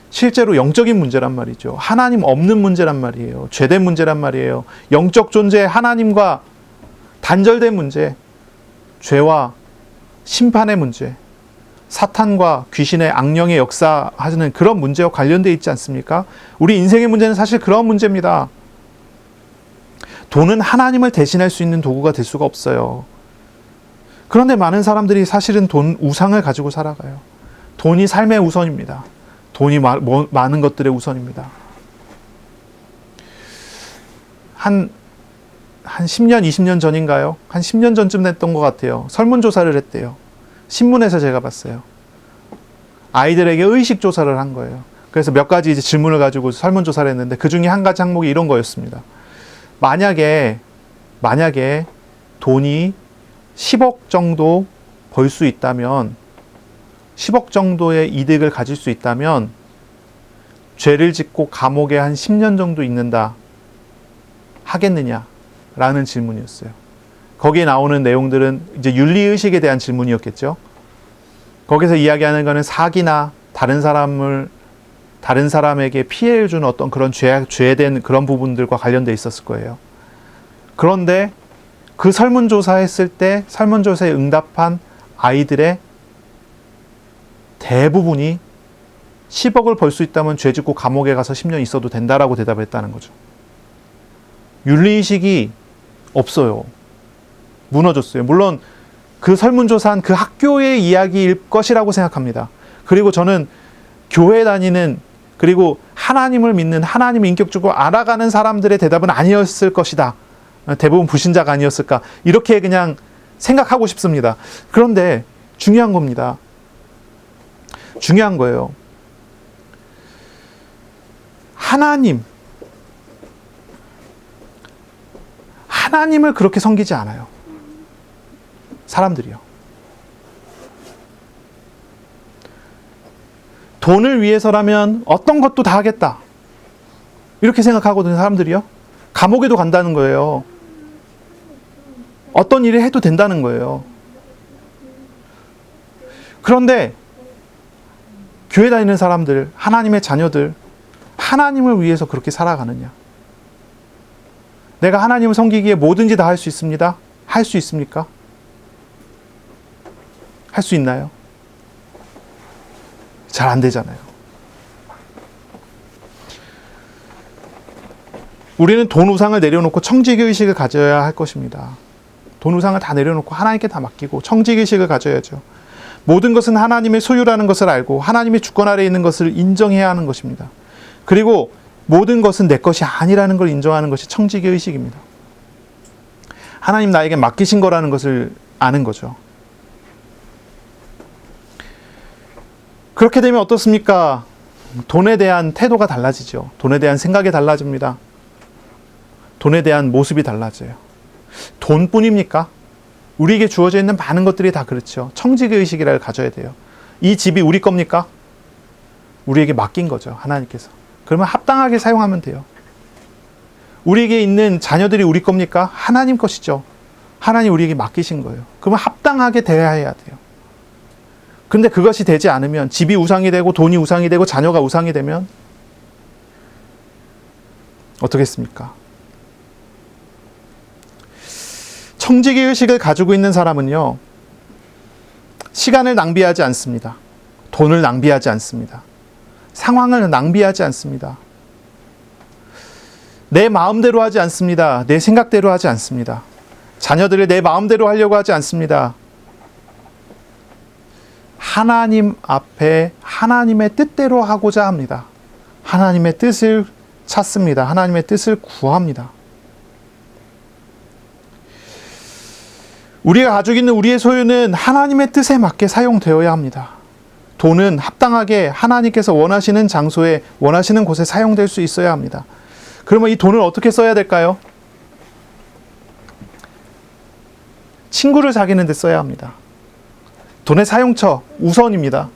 S1: 실제로 영적인 문제란 말이죠. 하나님 없는 문제란 말이에요. 죄된 문제란 말이에요. 영적 존재, 하나님과 단절된 문제, 죄와 심판의 문제, 사탄과 귀신의 악령의 역사하는 그런 문제와 관련되어 있지 않습니까? 우리 인생의 문제는 사실 그런 문제입니다. 돈은 하나님을 대신할 수 있는 도구가 될 수가 없어요. 그런데 많은 사람들이 사실은 우상을 가지고 살아가요. 돈이 삶의 우선입니다. 돈이 많은 것들의 우선입니다. 한 10년, 20년 전인가요? 한 10년 전쯤 됐던 것 같아요. 설문조사를 했대요. 신문에서 제가 봤어요. 아이들에게 의식조사를 한 거예요. 그래서 몇 가지 이제 질문을 가지고 설문조사를 했는데 그 중에 한 가지 항목이 이런 거였습니다. 만약에 돈이 10억 정도 벌 수 있다면, 10억 정도의 이득을 가질 수 있다면 죄를 짓고 감옥에 한 10년 정도 있는다 하겠느냐? 라는 질문이었어요. 거기에 나오는 내용들은 이제 윤리의식에 대한 질문이었겠죠. 거기서 이야기하는 거는 사기나 다른 사람에게 피해를 주는 어떤 그런 죄된 그런 부분들과 관련돼 있었을 거예요. 그런데 그 설문조사했을 때 설문조사에 응답한 아이들의 대부분이 10억을 벌 수 있다면 죄 짓고 감옥에 가서 10년 있어도 된다라고 대답을 했다는 거죠. 윤리의식이 없어요. 무너졌어요. 물론 그 설문조사한 그 학교의 이야기일 것이라고 생각합니다. 그리고 저는 교회 다니는, 그리고 하나님을 믿는, 하나님을 인격적으로 알아가는 사람들의 대답은 아니었을 것이다. 대부분 불신자가 아니었을까. 이렇게 그냥 생각하고 싶습니다. 그런데 중요한 겁니다. 중요한 거예요. 하나님을 그렇게 섬기지 않아요. 사람들이요. 돈을 위해서라면 어떤 것도 다 하겠다. 이렇게 생각하거든요, 사람들이요. 감옥에도 간다는 거예요. 어떤 일을 해도 된다는 거예요. 그런데 교회 다니는 사람들, 하나님의 자녀들, 하나님을 위해서 그렇게 살아가느냐? 내가 하나님을 섬기기에 뭐든지 다 할 수 있습니다. 할 수 있습니까? 할 수 있나요? 잘 안 되잖아요. 우리는 돈 우상을 내려놓고 청지기의식을 가져야 할 것입니다. 돈 우상을 다 내려놓고 하나님께 다 맡기고 청지기의식을 가져야죠. 모든 것은 하나님의 소유라는 것을 알고 하나님의 주권 아래에 있는 것을 인정해야 하는 것입니다. 그리고 모든 것은 내 것이 아니라는 걸 인정하는 것이 청지기의식입니다. 하나님 나에게 맡기신 거라는 것을 아는 거죠. 그렇게 되면 어떻습니까? 돈에 대한 태도가 달라지죠. 돈에 대한 생각이 달라집니다. 돈에 대한 모습이 달라져요. 돈뿐입니까? 우리에게 주어져 있는 많은 것들이 다 그렇죠. 청지기의식이라를 가져야 돼요. 이 집이 우리 겁니까? 우리에게 맡긴 거죠, 하나님께서. 그러면 합당하게 사용하면 돼요. 우리에게 있는 자녀들이 우리 겁니까? 하나님 것이죠. 하나님 우리에게 맡기신 거예요. 그러면 합당하게 대해야 돼요. 근데 그것이 되지 않으면, 집이 우상이 되고 돈이 우상이 되고 자녀가 우상이 되면 어떻겠습니까? 청지기의식을 가지고 있는 사람은요, 시간을 낭비하지 않습니다. 돈을 낭비하지 않습니다. 상황을 낭비하지 않습니다. 내 마음대로 하지 않습니다. 내 생각대로 하지 않습니다. 자녀들을 내 마음대로 하려고 하지 않습니다. 하나님 앞에 하나님의 뜻대로 하고자 합니다. 하나님의 뜻을 찾습니다. 하나님의 뜻을 구합니다. 우리가 가지고 있는 우리의 소유는 하나님의 뜻에 맞게 사용되어야 합니다. 돈은 합당하게 하나님께서 원하시는 장소에, 원하시는 곳에 사용될 수 있어야 합니다. 그러면 이 돈을 어떻게 써야 될까요? 친구를 사귀는 데 써야 합니다. 돈의 사용처 우선입니다.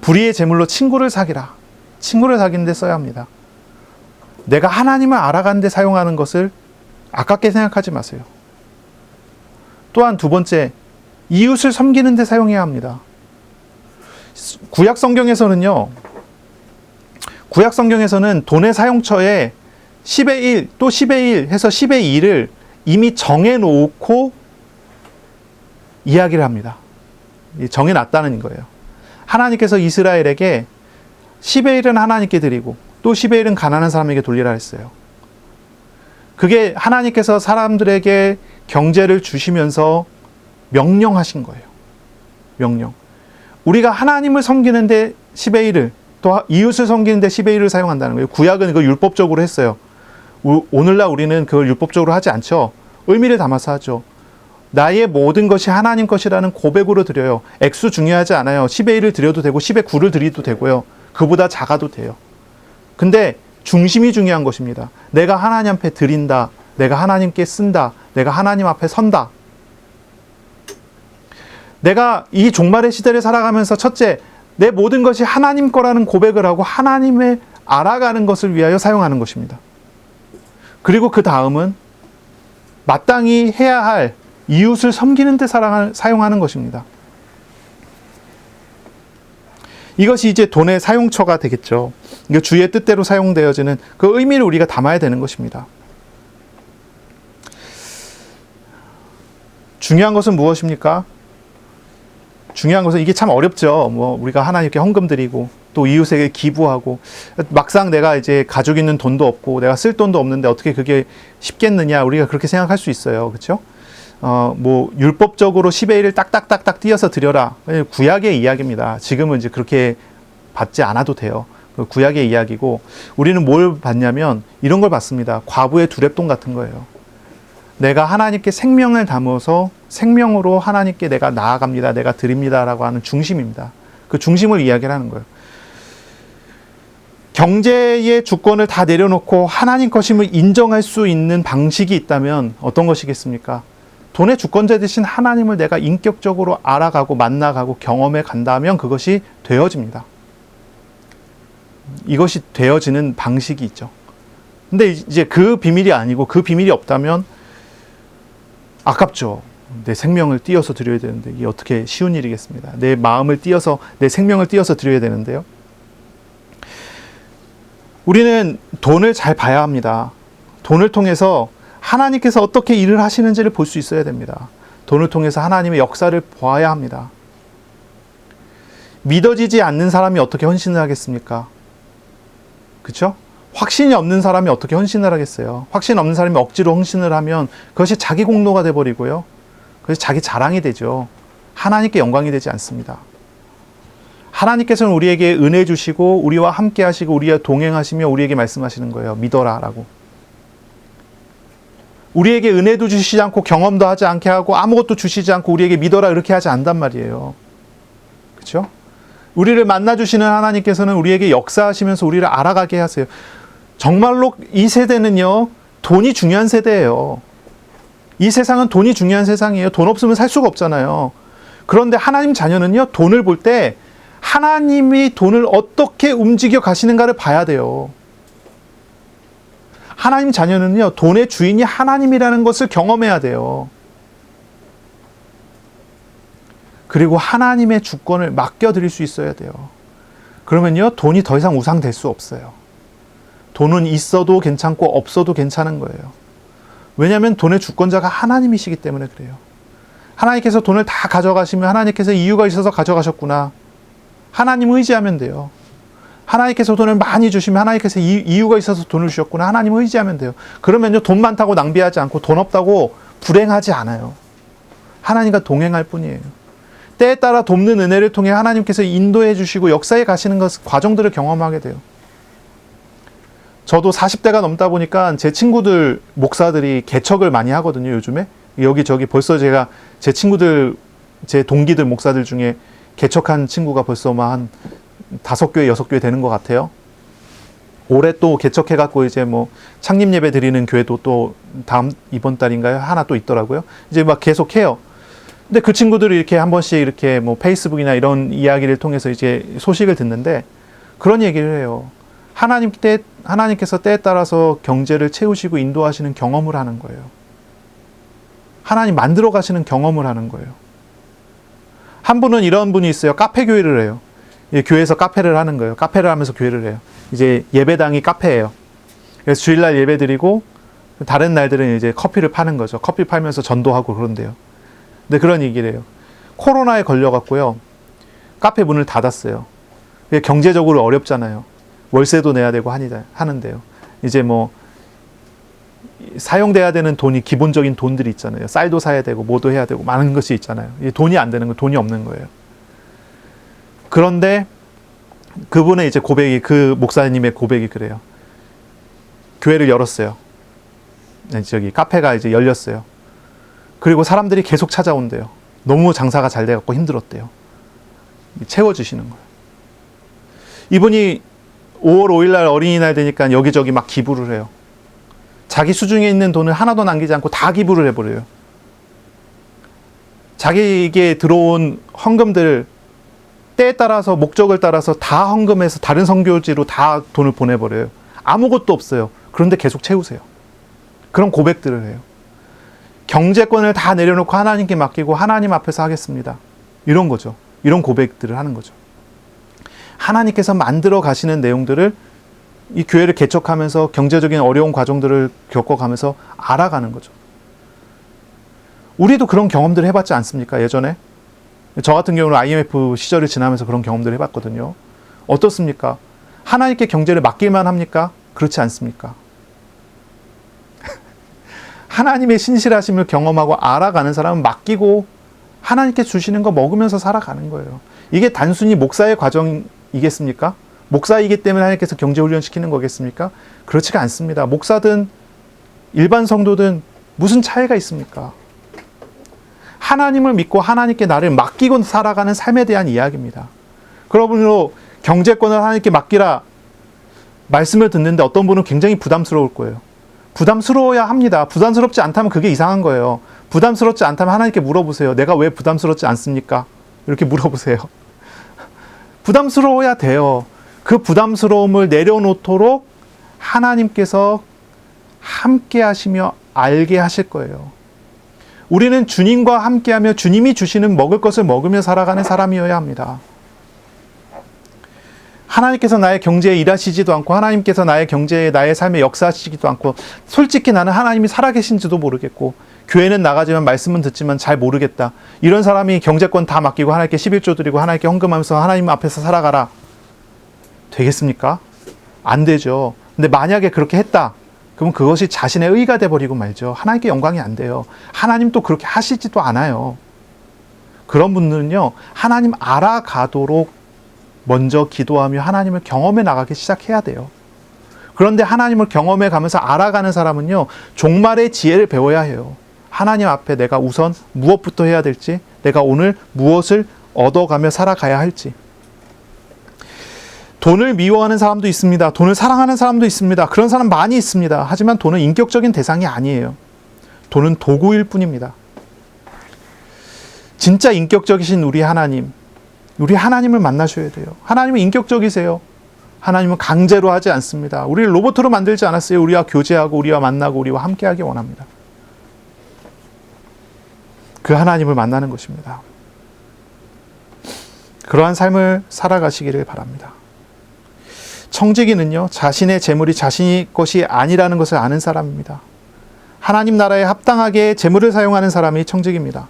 S1: 불의의 제물로 친구를 사귀라. 친구를 사귀는 데 써야 합니다. 내가 하나님을 알아가는 데 사용하는 것을 아깝게 생각하지 마세요. 또한 두 번째, 이웃을 섬기는 데 사용해야 합니다. 구약 성경에서는 돈의 사용처에 10의 1, 또 10의 1 해서 10의 2를 이미 정해놓고 이야기를 합니다. 정해놨다는 거예요. 하나님께서 이스라엘에게 10의 1은 하나님께 드리고 또 10의 1은 가난한 사람에게 돌리라 했어요. 그게 하나님께서 사람들에게 경제를 주시면서 명령하신 거예요. 명령. 우리가 하나님을 섬기는데 10의 1을, 또 이웃을 섬기는데 10의 1을 사용한다는 거예요. 구약은 이걸 율법적으로 했어요. 오늘날 우리는 그걸 율법적으로 하지 않죠. 의미를 담아서 하죠. 나의 모든 것이 하나님 것이라는 고백으로 드려요. 액수 중요하지 않아요. 10의 1을 드려도 되고 10의 9를 드려도 되고요. 그보다 작아도 돼요. 근데 중심이 중요한 것입니다. 내가 하나님 앞에 드린다. 내가 하나님께 쓴다. 내가 하나님 앞에 선다. 내가 이 종말의 시대를 살아가면서 첫째, 내 모든 것이 하나님 거라는 고백을 하고 하나님을 알아가는 것을 위하여 사용하는 것입니다. 그리고 그 다음은 마땅히 해야 할 이웃을 섬기는 데 사용하는 것입니다. 이것이 이제 돈의 사용처가 되겠죠. 이게 주의 뜻대로 사용되어지는 그 의미를 우리가 담아야 되는 것입니다. 중요한 것은 무엇입니까? 중요한 것은 이게 참 어렵죠. 우리가 하나님께 헌금 드리고 또 이웃에게 기부하고 막상 내가 이제 가지고 있는 돈도 없고 내가 쓸 돈도 없는데 어떻게 그게 쉽겠느냐 우리가 그렇게 생각할 수 있어요. 그렇죠? 뭐 율법적으로 10의 1을 딱딱딱딱 띄어서 드려라. 구약의 이야기입니다. 지금은 이제 그렇게 받지 않아도 돼요. 구약의 이야기고, 우리는 뭘 받냐면 이런 걸 받습니다. 과부의 두렙돈 같은 거예요. 내가 하나님께 생명을 담아서 생명으로 하나님께 내가 나아갑니다. 내가 드립니다라고 하는 중심입니다. 그 중심을 이야기를 하는 거예요. 경제의 주권을 다 내려놓고 하나님 것임을 인정할 수 있는 방식이 있다면 어떤 것이겠습니까? 돈의 주권자 되신 하나님을 내가 인격적으로 알아가고 만나가고 경험해 간다면 그것이 되어집니다. 이것이 되어지는 방식이 있죠. 근데 이제 그 비밀이 아니고, 그 비밀이 없다면 아깝죠. 내 생명을 띄어서 드려야 되는데 이게 어떻게 쉬운 일이겠습니다. 내 마음을 띄어서, 내 생명을 띄어서 드려야 되는데요. 우리는 돈을 잘 봐야 합니다. 돈을 통해서 하나님께서 어떻게 일을 하시는지를 볼 수 있어야 됩니다. 돈을 통해서 하나님의 역사를 보아야 합니다. 믿어지지 않는 사람이 어떻게 헌신을 하겠습니까? 그렇죠? 확신이 없는 사람이 어떻게 헌신을 하겠어요? 확신 없는 사람이 억지로 헌신을 하면 그것이 자기 공로가 돼버리고요. 그것이 자기 자랑이 되죠. 하나님께 영광이 되지 않습니다. 하나님께서는 우리에게 은혜 주시고 우리와 함께 하시고 우리와 동행하시며 우리에게 말씀하시는 거예요. 믿어라 라고. 우리에게 은혜도 주시지 않고 경험도 하지 않게 하고 아무것도 주시지 않고 우리에게 믿어라 이렇게 하지 않단 말이에요. 그렇죠? 우리를 만나주시는 하나님께서는 우리에게 역사하시면서 우리를 알아가게 하세요. 정말로 이 세대는요, 돈이 중요한 세대예요. 이 세상은 돈이 중요한 세상이에요. 돈 없으면 살 수가 없잖아요. 그런데 하나님 자녀는요, 돈을 볼 때 하나님이 돈을 어떻게 움직여 가시는가를 봐야 돼요. 하나님 자녀는요, 돈의 주인이 하나님이라는 것을 경험해야 돼요. 그리고 하나님의 주권을 맡겨드릴 수 있어야 돼요. 그러면요, 돈이 더 이상 우상될 수 없어요. 돈은 있어도 괜찮고 없어도 괜찮은 거예요. 왜냐하면 돈의 주권자가 하나님이시기 때문에 그래요. 하나님께서 돈을 다 가져가시면 하나님께서 이유가 있어서 가져가셨구나. 하나님 의지하면 돼요. 하나님께서 돈을 많이 주시면 하나님께서 이유가 있어서 돈을 주셨구나. 하나님 의지하면 돼요. 그러면요, 돈 많다고 낭비하지 않고 돈 없다고 불행하지 않아요. 하나님과 동행할 뿐이에요. 때에 따라 돕는 은혜를 통해 하나님께서 인도해 주시고 역사에 가시는 과정들을 경험하게 돼요. 저도 40대가 넘다 보니까 제 친구들 목사들이 개척을 많이 하거든요, 요즘에. 여기저기 벌써 제가 제 친구들, 제 동기들 목사들 중에 개척한 친구가 벌써 한 5교회, 6교회 되는 것 같아요. 올해 또 개척해갖고 이제 뭐 창립 예배 드리는 교회도 또 이번 달인가요? 하나 또 있더라고요. 이제 막 계속 해요. 근데 그 친구들이 이렇게 한 번씩 이렇게 뭐 페이스북이나 이런 이야기를 통해서 이제 소식을 듣는데 그런 얘기를 해요. 하나님께서 때에 따라서 경제를 채우시고 인도하시는 경험을 하는 거예요. 하나님 만들어 가시는 경험을 하는 거예요. 한 분은 이런 분이 있어요. 카페 교회를 해요. 교회에서 카페를 하는 거예요. 카페를 하면서 교회를 해요. 이제 예배당이 카페예요. 그래서 주일날 예배 드리고 다른 날들은 이제 커피를 파는 거죠. 커피 팔면서 전도하고 그런데요. 근데 그런 얘기를 해요. 코로나에 걸려갖고요. 카페 문을 닫았어요. 경제적으로 어렵잖아요. 월세도 내야 되고 하는데요. 이제 뭐 사용돼야 되는 돈이 기본적인 돈들이 있잖아요. 쌀도 사야 되고 뭐도 해야 되고 많은 것이 있잖아요. 돈이 안 되는 거, 돈이 없는 거예요. 그런데 그분의 이제 고백이, 그 목사님의 고백이 그래요. 교회를 열었어요. 저기 카페가 이제 열렸어요. 그리고 사람들이 계속 찾아온대요. 너무 장사가 잘 돼갖고 힘들었대요. 채워주시는 거예요. 이분이 5월 5일날 어린이날 되니까 여기저기 막 기부를 해요. 자기 수중에 있는 돈을 하나도 남기지 않고 다 기부를 해버려요. 자기에게 들어온 헌금들 때에 따라서 목적을 따라서 다 헌금해서 다른 선교지로 다 돈을 보내버려요. 아무것도 없어요. 그런데 계속 채우세요. 그런 고백들을 해요. 경제권을 다 내려놓고 하나님께 맡기고 하나님 앞에서 하겠습니다. 이런 거죠. 이런 고백들을 하는 거죠. 하나님께서 만들어 가시는 내용들을 이 교회를 개척하면서 경제적인 어려운 과정들을 겪어가면서 알아가는 거죠. 우리도 그런 경험들을 해봤지 않습니까? 예전에 저 같은 경우는 IMF 시절을 지나면서 그런 경험들을 해봤거든요. 어떻습니까? 하나님께 경제를 맡길만 합니까? 그렇지 않습니까? 하나님의 신실하심을 경험하고 알아가는 사람은 맡기고 하나님께 주시는 거 먹으면서 살아가는 거예요. 이게 단순히 목사의 과정이겠습니까? 목사이기 때문에 하나님께서 경제훈련 시키는 거겠습니까? 그렇지가 않습니다. 목사든 일반 성도든 무슨 차이가 있습니까? 하나님을 믿고 하나님께 나를 맡기고 살아가는 삶에 대한 이야기입니다. 그러므로 경제권을 하나님께 맡기라 말씀을 듣는데 어떤 분은 굉장히 부담스러울 거예요. 부담스러워야 합니다. 부담스럽지 않다면 그게 이상한 거예요. 부담스럽지 않다면 하나님께 물어보세요. 내가 왜 부담스럽지 않습니까? 이렇게 물어보세요. 부담스러워야 돼요. 그 부담스러움을 내려놓도록 하나님께서 함께 하시며 알게 하실 거예요. 우리는 주님과 함께하며 주님이 주시는 먹을 것을 먹으며 살아가는 사람이어야 합니다. 하나님께서 나의 경제에 일하시지도 않고 하나님께서 나의 경제에 나의 삶에 역사하시지도 않고 솔직히 나는 하나님이 살아계신지도 모르겠고 교회는 나가지만 말씀은 듣지만 잘 모르겠다. 이런 사람이 경제권 다 맡기고 하나님께 11조 드리고 하나님께 헌금하면서 하나님 앞에서 살아가라. 되겠습니까? 안 되죠. 근데 만약에 그렇게 했다. 그럼 그것이 자신의 의가 돼버리고 말죠. 하나님께 영광이 안 돼요. 하나님 또 그렇게 하시지도 않아요. 그런 분들은요. 하나님 알아가도록 먼저 기도하며 하나님을 경험해 나가기 시작해야 돼요. 그런데 하나님을 경험해 가면서 알아가는 사람은요. 종말의 지혜를 배워야 해요. 하나님 앞에 내가 우선 무엇부터 해야 될지, 내가 오늘 무엇을 얻어가며 살아가야 할지. 돈을 미워하는 사람도 있습니다. 돈을 사랑하는 사람도 있습니다. 그런 사람 많이 있습니다. 하지만 돈은 인격적인 대상이 아니에요. 돈은 도구일 뿐입니다. 진짜 인격적이신 우리 하나님을 만나셔야 돼요. 하나님은 인격적이세요. 하나님은 강제로 하지 않습니다. 우리를 로봇으로 만들지 않았어요. 우리와 교제하고 우리와 만나고 우리와 함께하기 원합니다. 그 하나님을 만나는 것입니다. 그러한 삶을 살아가시기를 바랍니다. 청지기는요, 자신의 재물이 자신의 것이 아니라는 것을 아는 사람입니다. 하나님 나라에 합당하게 재물을 사용하는 사람이 청지기입니다.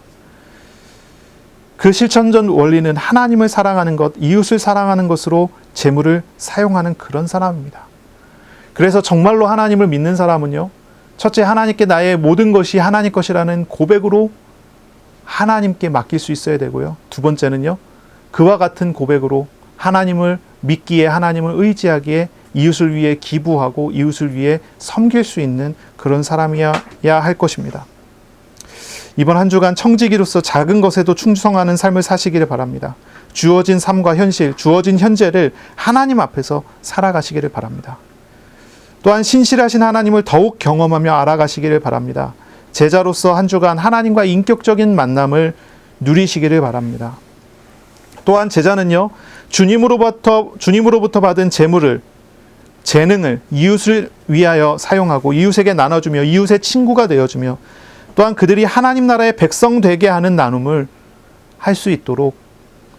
S1: 그 실천적 원리는 하나님을 사랑하는 것, 이웃을 사랑하는 것으로 재물을 사용하는 그런 사람입니다. 그래서 정말로 하나님을 믿는 사람은요, 첫째, 하나님께 나의 모든 것이 하나님 것이라는 고백으로 하나님께 맡길 수 있어야 되고요. 두 번째는요, 그와 같은 고백으로 하나님을 믿기에, 하나님을 의지하기에 이웃을 위해 기부하고 이웃을 위해 섬길 수 있는 그런 사람이어야 할 것입니다. 이번 한 주간 청지기로서 작은 것에도 충성하는 삶을 사시기를 바랍니다. 주어진 삶과 현실, 주어진 현재를 하나님 앞에서 살아가시기를 바랍니다. 또한 신실하신 하나님을 더욱 경험하며 알아가시기를 바랍니다. 제자로서 한 주간 하나님과 인격적인 만남을 누리시기를 바랍니다. 또한 제자는요, 주님으로부터 받은 재능을 이웃을 위하여 사용하고 이웃에게 나눠주며 이웃의 친구가 되어주며 또한 그들이 하나님 나라의 백성 되게 하는 나눔을 할 수 있도록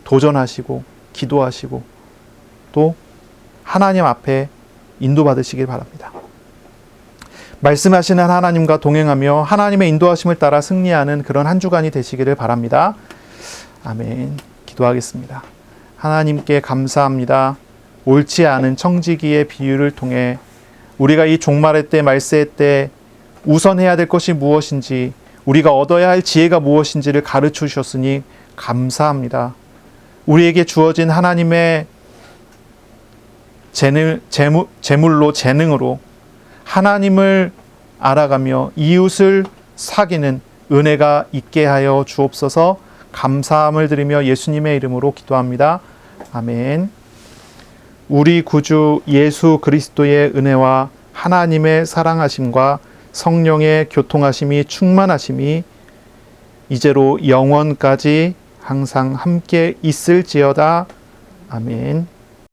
S1: 도전하시고 기도하시고 또 하나님 앞에 인도받으시길 바랍니다. 말씀하시는 하나님과 동행하며 하나님의 인도하심을 따라 승리하는 그런 한 주간이 되시기를 바랍니다. 아멘. 기도하겠습니다. 하나님께 감사합니다. 옳지 않은 청지기의 비유를 통해 우리가 이 종말의 때, 말세의 때 우선해야 될 것이 무엇인지, 우리가 얻어야 할 지혜가 무엇인지를 가르쳐 주셨으니 감사합니다. 우리에게 주어진 하나님의 재물로, 재능으로 하나님을 알아가며 이웃을 사귀는 은혜가 있게 하여 주옵소서. 감사함을 드리며 예수님의 이름으로 기도합니다. 아멘. 우리 구주 예수 그리스도의 은혜와 하나님의 사랑하심과 성령의 교통하심이 충만하심이 이제로 영원까지 항상 함께 있을지어다. 아멘.